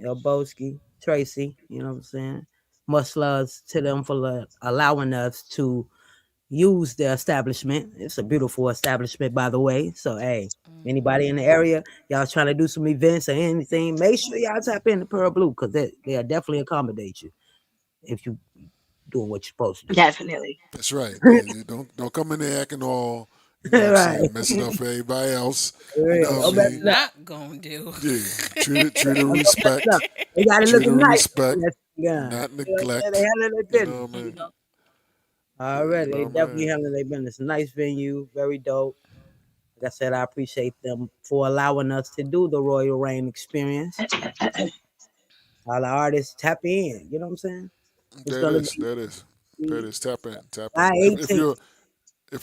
Elboski, Tracy. You know what I'm saying? Much love to them for allowing us to use the establishment. It's a beautiful establishment, by the way. So, hey, anybody in the area, y'all trying to do some events or anything, make sure y'all tap into Pearl Blue because they'll definitely accommodate you if you doing what you're supposed to Definitely. That's right. do. You don't come in there acting all, you know what I'm Right. saying, mess it up for everybody else. You Yeah, know what I don't What mess you mean? it up. not gonna do? Yeah. Treat it Don't mess it up. respect. They got to look Treat it nice. respect, Yeah. not You know what I'm saying? They neglect. handling their You business. know what I You mean? know? Yeah, you Already, they know what I definitely mean? handling their business. Nice venue, very dope. Like I said, I appreciate them for allowing us to do the Royal Rain experience. All the artists tap in. You know what I'm saying? It's That gonna is, be that is. That is tap in, tap July in. If 18th.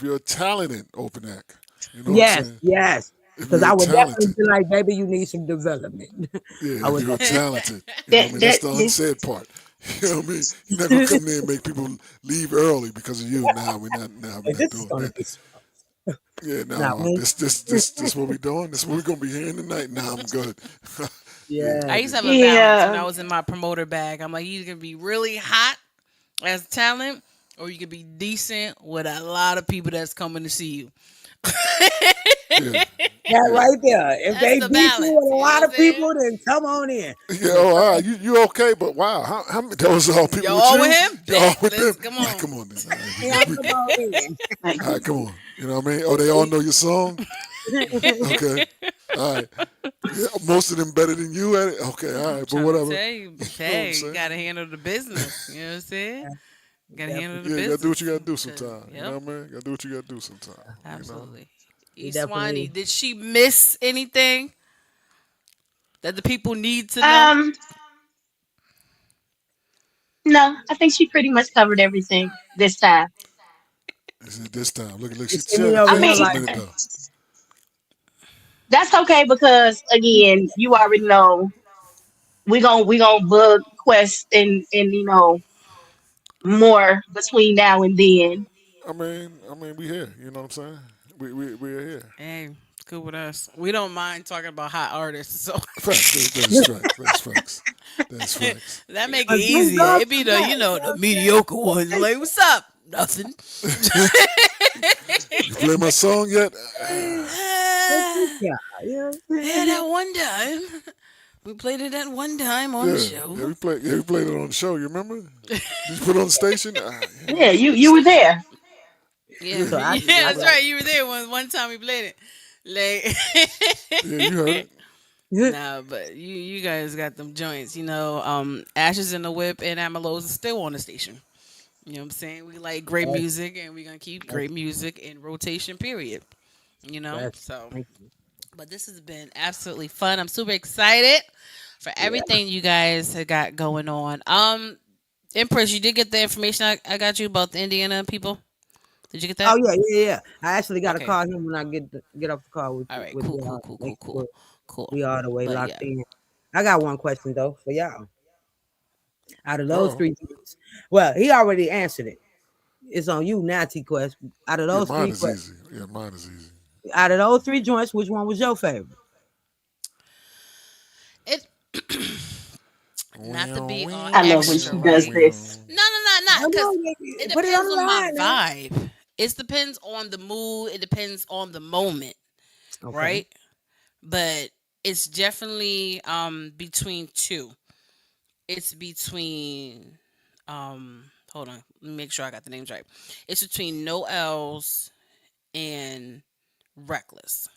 you're a talented open act, you know what I'm Yes, saying? yes. If Because you're I would definitely talented, be like, baby, you need some development. yeah, I if would you're definitely. talented, you know what I That mean? That's that the that, unsaid part. You know what I mean? You're not gonna come there and make people leave early because of you. Nah, we're Like, not this is doing gonna that. be Yeah, now. no, this what we doing. This what we gonna be hearing tonight. Nah, I'm good. Yeah, I Yeah. used to have a balance when yeah, I was in my promoter bag. I'm like, you can be really hot as talent, or you could be decent with a lot of people that's coming to see you. yeah, That yeah. right there. If That's they the beat you with balance. a You know what lot I'm of people, saying? then come on in. Yeah, But oh, come all right, on. you okay? But wow, how many? That was all people Yo, with all with you. him? You all Bet. with them? Let's come All right, on. come on then. All right, Yeah, come on in. like, all right, come on. You know what I mean? Oh, they all know your song. Okay, all right. Yeah, most of them better than you at it. Okay, all I'm right, but trying to whatever. tell you, You know what I'm hey, you saying? gotta handle the business. You know what I'm saying? Gotta handle the Definitely. Yeah, you gotta do what you business. gotta do Cause, sometime. You yep, know what I mean? You gotta do what you gotta do sometime. You know? absolutely. We E Swanee, definitely. did she miss anything that the people need to know? um, no, I think she pretty much covered everything this time. Is it this time? Look, You see she had me to over I think here just a mean, like, minute though. that's okay because again, you already know we gonna bug Quest and more between now and then. I mean, we here. You know what I'm saying? We're here. Hey, cool with us. We don't mind talking about hot artists, so Facts. That's facts. That's facts. That's facts. that make it But thank easier. God It be for the that. You know the what I'm mediocre ones. Like, what's up? Nothing. You play my song yet? saying? Thank you, Ah, God. You know what I'm yeah, saying? that one time we played it that one time on the Yeah, yeah. show. We played it on the show. You remember? Did you put it on the station? Yeah, you were there. Yeah, Yeah, So I, yeah, I that's got right. You were there one time we played it. yeah. You heard Like, it. nah, but you guys got them joints. Ashes in the Whip and Amalos is still on the station. You know what I'm saying? We like great music, and we're gonna keep that's, great music in rotation. Period. that's So. thank you. But this has been absolutely fun. I'm super excited for Yeah. everything you guys have got going on. Empress, you did get the information I got you about the Indiana people. Did you get Oh that? yeah, yeah, yeah. I actually got to Okay. call him when I get off the call with All right. with Cool. Cool. y'all. Cool. Make Cool. Cool. sure Cool. we all the way But locked yeah. in. I got one question though for y'all. Out of those Oh, three, well, he already answered it. It's on you now, T-Quest. Out of yeah. those Mine three, is easy. Yeah, mine is easy. out of those three joints, which one was your favorite? It not to Wow, be all I wow, love when extra, she wow, does right? this. No, no, no, I not because know, it put it on depends the on my line now. vibe. It depends on the mood. It depends on the moment, Okay, right? But it's definitely between two. It's between hold on, let me make sure I got the names right. It's between No L's and Reckless.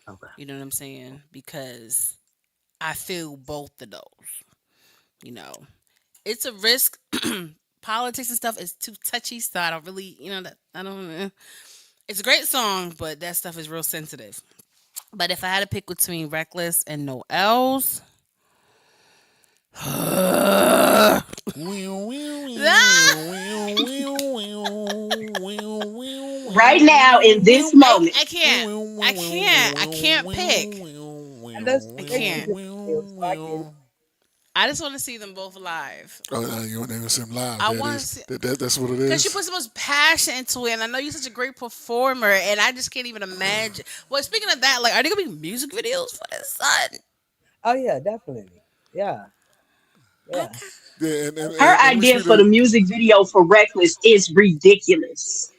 okay. You know what I'm saying? Because I feel both of those. You know, it's a risk. Politics and stuff is too touchy, so I don't really, that I don't. It's a great song, but that stuff is real sensitive. But if I had to pick between Reckless and No L's, Right now, in this moment, I can't. I can't pick. And let's I make some can't. different deals so I get it. I just want to see them both live. Oh, no, you want to see him live? I That want to is see that's what it because she is. puts so much passion into it, and I know you're such a great performer, and I just can't even imagine. Well, speaking of that, like, are there gonna be music videos for this son? Oh yeah, definitely. Yeah, yeah. Okay, Yeah, her and let me idea speak for the to. music video for Reckless is ridiculous.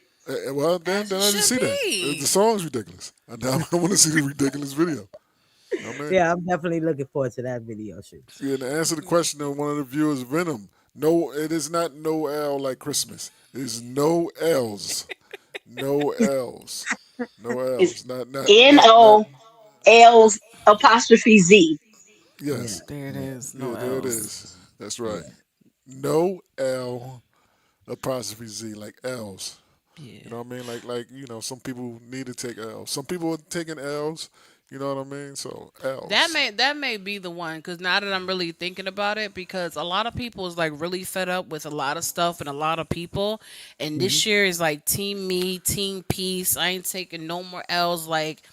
Well, as then it I didn't should see that. The be. song's ridiculous. I want to see the ridiculous video. I mean, Yeah, I'm definitely looking forward to that video shoot. yeah. And to answer the question of one of the viewers, Venom. No, it is not no L like Christmas. It is no L's. No L's. No It's L's. Not. NOL's apostrophe Z. Yeah, Yes. There it yeah, is. No Yeah, there it else. is. That's right. yeah. No L apostrophe Z like L's. Yeah. You know what I mean? Some people need to take L's. Some people are taking L's. You know what I mean? So That L's. may that may be the one because now that I'm really thinking about it, because a lot of people is like really fed up with a lot of stuff and a lot of people, and Mhm. this year is like team me, team peace. I ain't taking no more L's. Like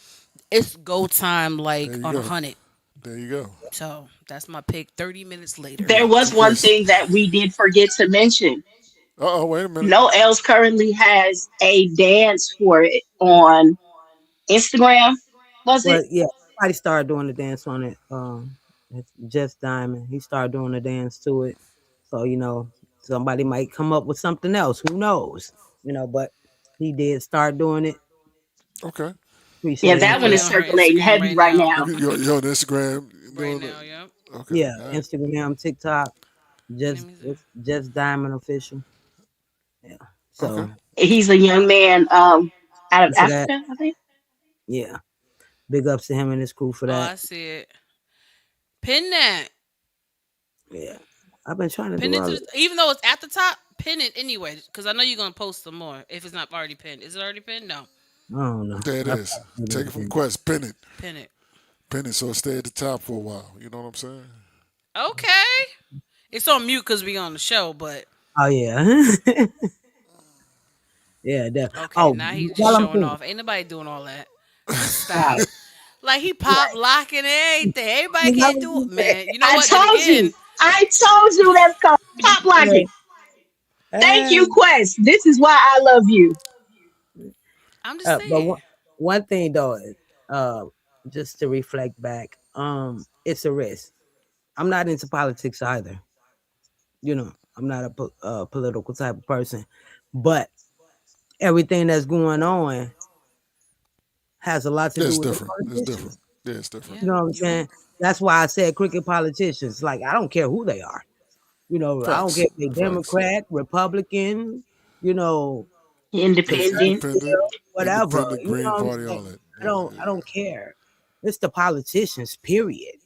it's go time, There like you on a go. hundred. There you go. So that's my pick. 30 minutes later. There was one T-Quest. thing that we did forget to mention. Wait a minute. No Else currently has a dance for it on Instagram. Was Well, it? yeah, somebody started doing the dance on it. It's Just Diamond. He started doing the dance to it. So somebody might come up with something else. Who knows? But he did start doing it. Okay. Yeah, Appreciate him that I'm for one be that. is on her circulating Instagram heavy right right now. now. You're on Instagram Right doing now, it. yep. Okay. Yeah, All right. Instagram, TikTok, Let just me see. it's just Diamond official. Yeah. Okay. So He's a young man out of for that, Africa, I think. yeah. Big ups to him and his crew for Oh, that. I see it. Pin that. Yeah. I've been trying to Pin do it all to of the, even though it's at the top. Pin it anyway, because I know you're gonna post some more. If it's not already pinned, is it already pinned? No. I don't know. There it I is. Take it from Quest. Pin it. Pin it. Pin it so it stay at the top for a while. You know what I'm saying? Okay. It's on mute because we on the show, but Oh yeah. Yeah, okay. oh, Now he's just while I'm showing thinking, off. Ain't nobody doing all that. Stop. Right. Like he pop locking and everything. Everybody can't do it, man. You know I what? Then told again, you. I told you that's called pop locking. Thank you, uh, Quest. This is why I love you. I'm just but saying. one thing though, uh, just to reflect back, it's a risk. I'm not into politics either. I'm not a political type of person, but everything that's going on has a lot to do It's with the different. It's different. politicians. Yeah, it's different. You Yeah, know what I'm you saying? right. That's why I said crooked politicians. Like I don't care who they are. I don't care Facts. if they Facts. Democrat, Republican, you know, Independent. Independent, conservative, whatever. independent, You know Green what I'm Party, saying? all that. I Yeah, don't yeah. I don't care. It's the politicians, period.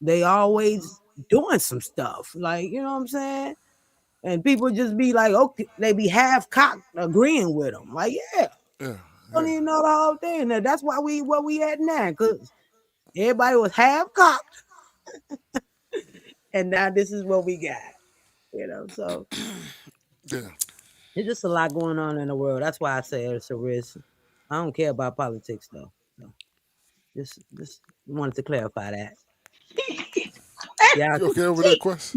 They always doing some stuff. Like, you know what I'm saying? And people just be like, okay, they be half cocked agreeing with them. Like, yeah, Yeah, don't yeah. even know the whole thing. Now, that's why we where we at now, because everybody was half cocked, and now this is what we got. So Yeah. it's just a lot going on in the world. That's why I say it's a risk. I don't care about politics though. So just wanted to clarify that. Yeah, You okay over there, Quest?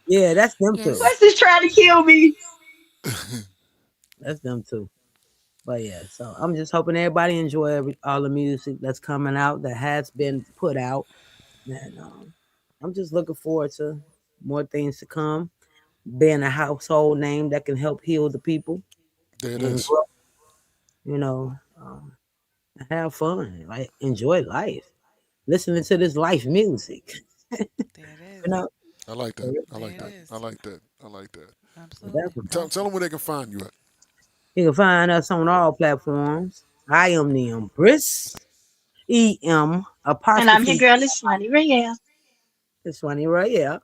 yeah, that's them too. Yes. What's this trying to kill me? That's them too. But yeah, so I'm just hoping everybody enjoy all the music that's coming out that has been put out, and I'm just looking forward to more things to come. Being a household name that can help heal the people There it and is. grow, you know, um, have fun, like enjoy life, listening to this life music. There it You is. know, I like so that. I There like it that. I is. like that. I like that. Absolutely. Tell them where they can find you at. you can find us on all platforms. I am the Empress. EM And I'm your apostrophe. girl, it's Money Real. It's funny, right? Yeah.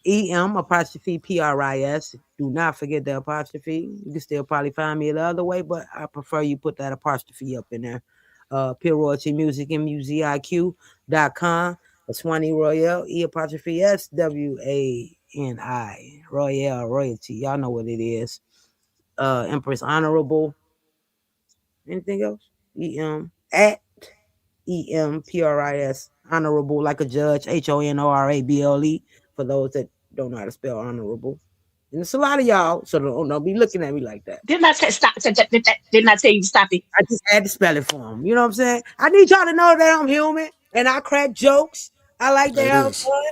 EM apostrophe PRIS. Do not forget the apostrophe. You can still probably find me the other way, but I prefer you put that apostrophe up in there. Pure Royalty Music, MUZIQ.com. Swanee Royale, E apostrophe SWANI. Royale, royalty. Y'all know what it is. Empress Honorable. Anything else? EM at EMPRIS, honorable like a judge, HONORABLE, for those that don't know how to spell honorable. And it's a lot of y'all, so don't be looking at me like that. Didn't I say stop? Didn't I tell you to stop it? I just had to spell it for them. You know what I'm saying? I need y'all to know that I'm human and I crack jokes. I like to There it have is. fun.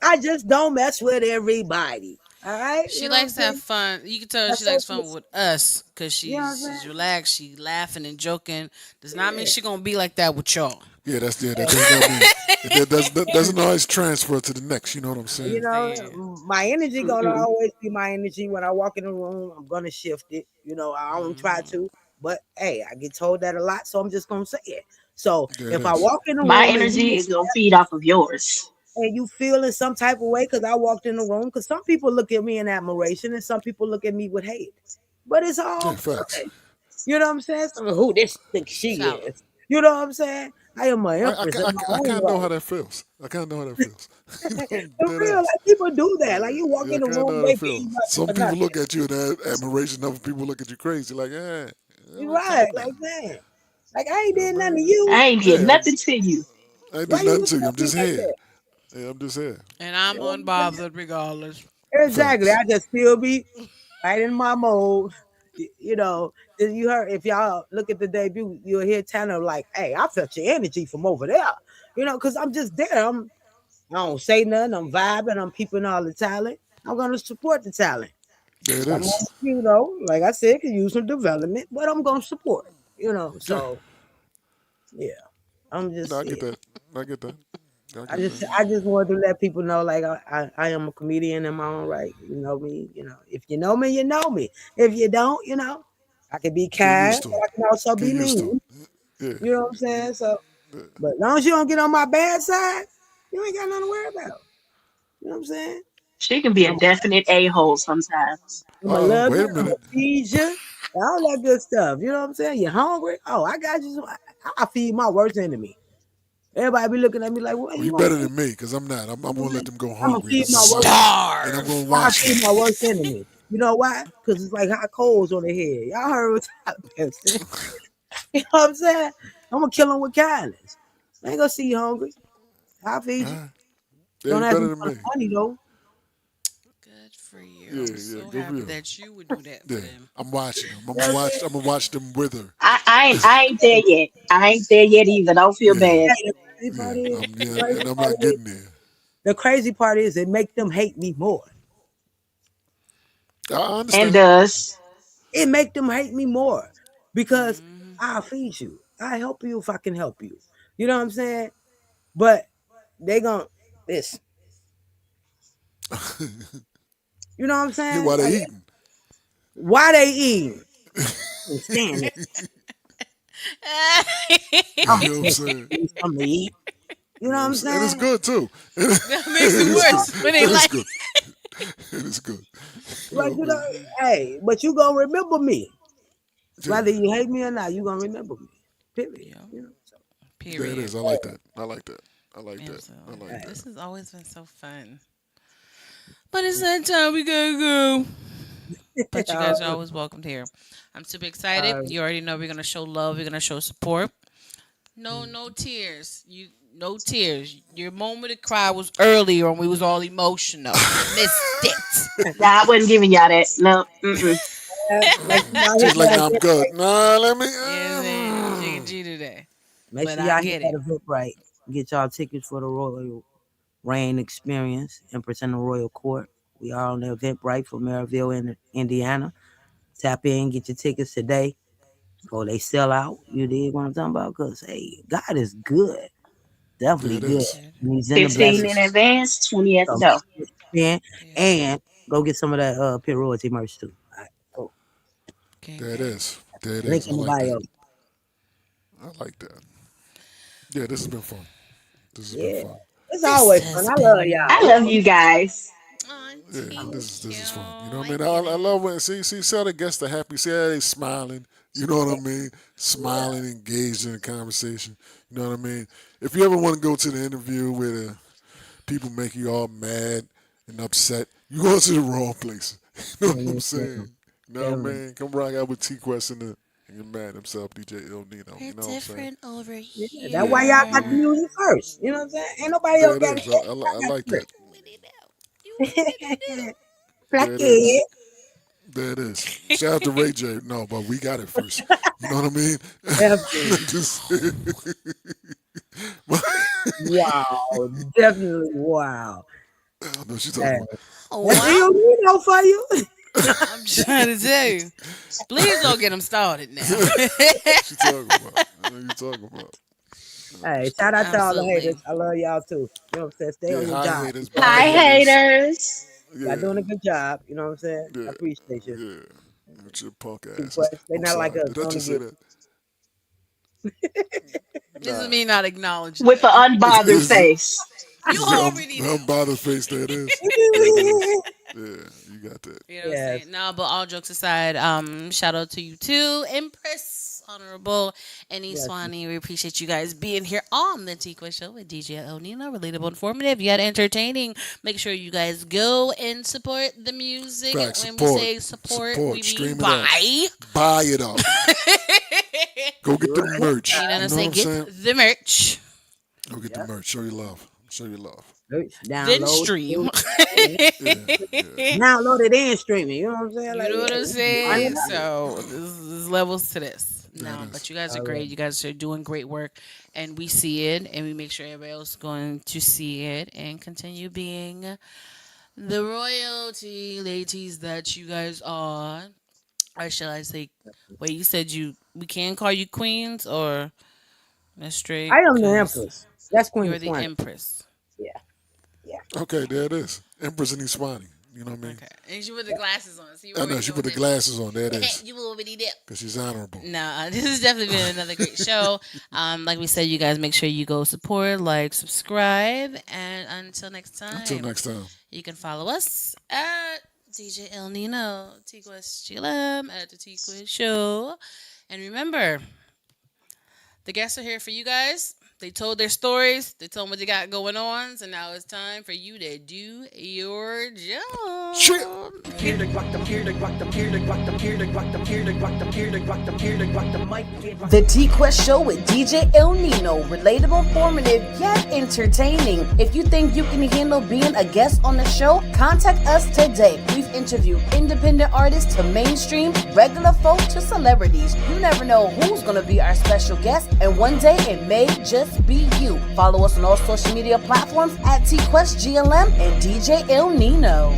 I just don't mess with everybody. All right? You She know what I'm likes to have saying? fun. You can tell her That's she likes fun social. with us because You know what I'm she's saying? relaxed. She laughing and joking. Does not mean Yeah. she gonna be like that with y'all. Yeah, that does not mean that doesn't always transfer to the next. You know what I'm You saying? Understand? know, my energy gonna Mm-mm. always be my energy. When I walk in the room, I'm gonna shift it. I don't try Hmm. to, but hey, I get told that a lot, so I'm just gonna say it. So There it if I is. walk in the My room and energy is gonna feed off of yours. you feel in some type of way because I walked in the room, because some people look at me in admiration and some people look at me with hate, but it's Yeah, all facts. good. You know what I'm saying? So who this think she Solid. is? You know what I'm saying? I am an empress in my I own kind of know how right. that feels. I kind of know how that feels. No, For dead real, ass. like people do that. Like you walk Yeah, I in the kind of know room, how that they feels. beat you up Some for people nothing. look at you with admiration. Other people look at you crazy. Like, You okay right, now. like man. Like I ain't Yeah, did nothing to man. you. I ain't did Yeah, nothing to you. I ain't Why did you nothing to looking you. at I'm me just like here. that? Yeah, I'm just here. And You I'm know what I'm saying? unbothered regardless. Exactly. Facts. I just still be right in my mode. You know, you heard if y'all look at the debut, you'll hear Tanner like, "Hey, I felt your energy from over there." Because I'm just there. I don't say nothing. I'm vibing. I'm peeping all the talent. I'm gonna support the talent. There it Some of is. like I said, could use some development, but I'm gonna support. Yeah, So yeah, I'm no, just I get yeah. that. I get that. I I get just that. I just wanted to let people know like I am a comedian in my own right. You know me, if you know me, you know me. If you don't, I can be Get kind, used to but it. I can also Get be used to mean. it. Yeah. You know what I'm saying? So but as long as you don't get on my bad side, you ain't got nothing to worry about. You know what I'm saying? She can be a I'm, definite a-hole sometimes. I'm gonna love Wait you, a I'm gonna minute. feed you, all that good stuff. You know what I'm saying? You hungry? Oh, I got you. I feed my worst enemy. Everybody be looking at me like, what Well, you you gonna better feed? than me because I'm not. I'm gonna let them go I'm gonna hungry, and feed I'm my gonna worst. watch. And I'm gonna Starve. I watch feed you. my worst enemy. You know why? Because it's like hot coals on the head. Y'all heard what Tyler Perry said. You know what I'm saying? I'm gonna kill him with kindness. I ain't gonna see you hungry. I'll feed you. Yeah, Don't you ask me better than for the me. money though. Good for you. Yeah, I'm yeah, so go for happy you. that you would do that for Yeah, them. I'm watching them. You know what I'm saying? I'm gonna watch them with her. I ain't there yet. I ain't there yet either. Don't feel Yeah, bad. Hey, yeah, the yeah, crazy and I'm part not is, getting there. the crazy part is it make them hate me more. I And understand. does. It make them hate me more because Hmm. I'll feed you. I help you if I can help you. You know what I'm saying? But they gon' this. You know what I'm Yeah, saying? while they Like eating. why they eating? I can't stand it. I'm You know what I'm sick. saying? Need something to eat. You You know know what what I'm I'm saying? And it's saying? good too. That makes It it is good. worse when they It is like. good. It is good. You Like know you what I know, mean? hey, but you gonna remember me. Yeah, Whether you hate me or not, you gonna remember me. Period. Yeah. You know. So, there it Period. is. I like that. I like that. I like that. I Absolutely. like hey, that. This has always been so fun. But it's that time we gotta go. But you uh, guys are always welcomed here. I'm super excited. uh, You already know we're gonna show love. We're gonna show support. No tears. No tears. Your moment to cry was earlier when we was all emotional. You missed it. Nah, I wasn't giving y'all that. No. Mm-mm. make sure y'all hit She's like, that "Nah, I'm event good." right. Nah, let me. Yeah, man. Jigga G today. Make But sure I y'all hit get that it. event right. Get y'all tickets for the Royal Rain Experience in Presenter Royal Court. We are on the Eventbrite for Maryville, Indiana. Tap in, get your tickets today before they sell out. You dig what I'm talking about? Because, hey, God is good. There Definitely it good. is. And he's in the There it 15 blessing. in is. advance, 20 at the So door. in Yeah. and go get some of that Pit Royalty merch too. All right, cool. Gang, There it gang. is. There it Link is. I in the like that. bio. I like that. Yeah, this has been fun. This has been Yeah. fun. It's This always fun. has I love been. I y'all. love you guys. Oh, Yeah, thank you. this is fun. You know what I I mean? get I love it. when see how the guests are happy. See how they smiling. You know what I mean? Smiling, engaged in the conversation. You know what I mean? If you ever want to go to the interview where the people make you all mad and upset, you go to the wrong place. You know what I'm Mhm. saying? You know what I Definitely. mean? Come rock out with T-Quest and your man himself, DJ ILL NINO. We're You know what I'm saying? different over Yeah, that's Yeah, why y'all got the yeah. here. music first. You know what I'm saying? Ain't nobody There else it got it. is. I I got like it that. You with it now. You with it now. first. Black There it is. kid. There it is. Shout out to Ray J. No, but we got it first. You know what I mean? Definitely. Just, Wow. Definitely wow. I know what she's talking Hey, about. that's Wow. Eno for you. I'm trying to tell you. Please don't get them started now. She talking about. I know you talking about. I know Hey, she's shout talking out to about. all the Absolutely. haters. I love y'all too. You know what I'm saying? Stay Yeah, on your hi job. haters, Keep bye Hi, working. haters. haters. Y'all Yeah, doing a good job. You know what I'm saying? I yeah, appreciate you. yeah. With your punk asses. T-Quest. They I'm not like sorry. us. Did They I only just say get that? This is Nah. me not acknowledging With an them. unbothered face. You It's the already know. unbothered face that is. There it is. Yeah, you got that. You know what I'm yes. saying? No, but all jokes aside, shout out to you too, Empress, Honorable, and Yes. Iswani. We appreciate you guys being here on the T-Quest Show with DJ El Nino. Relatable, informative, yet entertaining. Make sure you guys go and support the music. And Fact, when we support. say support, we Support. mean Stream it up. buy. Buy it up. Go get the Right. merch. You know what I'm You know what saying? I'm Get saying? the merch, Go get the Yep. merch. Show your love. Show your love. then Download. stream. Yeah, yeah. Download it and stream it. You know what I'm saying? You Like, know what yeah, I'm Yeah, run it saying? up. yeah. So there's levels to this. That No, is. but you guys are All great. right. You guys are doing great work, and we see it, and we make sure everybody else is going to see it, and continue being the royalty ladies that you guys are. Or shall I say? Wait, you said you we can call you queens or Miss I Straight am the because Empress. That's Queen you're the Swanee. empress. Yeah. Yeah. Okay, there it is. Empress and Iswani. You know what I mean? Okay, and you put the glasses on, so you I know already she know put what the that means. glasses on. There it is. You already know. Because she's honorable. No, this has definitely been another great show. Like we said, you guys make sure you go support, like, subscribe, and until next Until time, next time. you can follow us at DJ El Nino, TQuestGLM, at the TQuest Show. And remember, the guests are here for you guys. They told their stories. They told them what they got going on. So now it's time for you to do your Shit. job. The T-Quest Show with DJ ILL NINO. Relatable, informative, yet entertaining. If you think you can handle being a guest on the show, contact us today. We've interviewed independent artists to mainstream, regular folk to celebrities. You never know who's going to be our special guest, and one day it may just be you. Follow us on all social media platforms at TQuestGLM and DJ ILL NINO.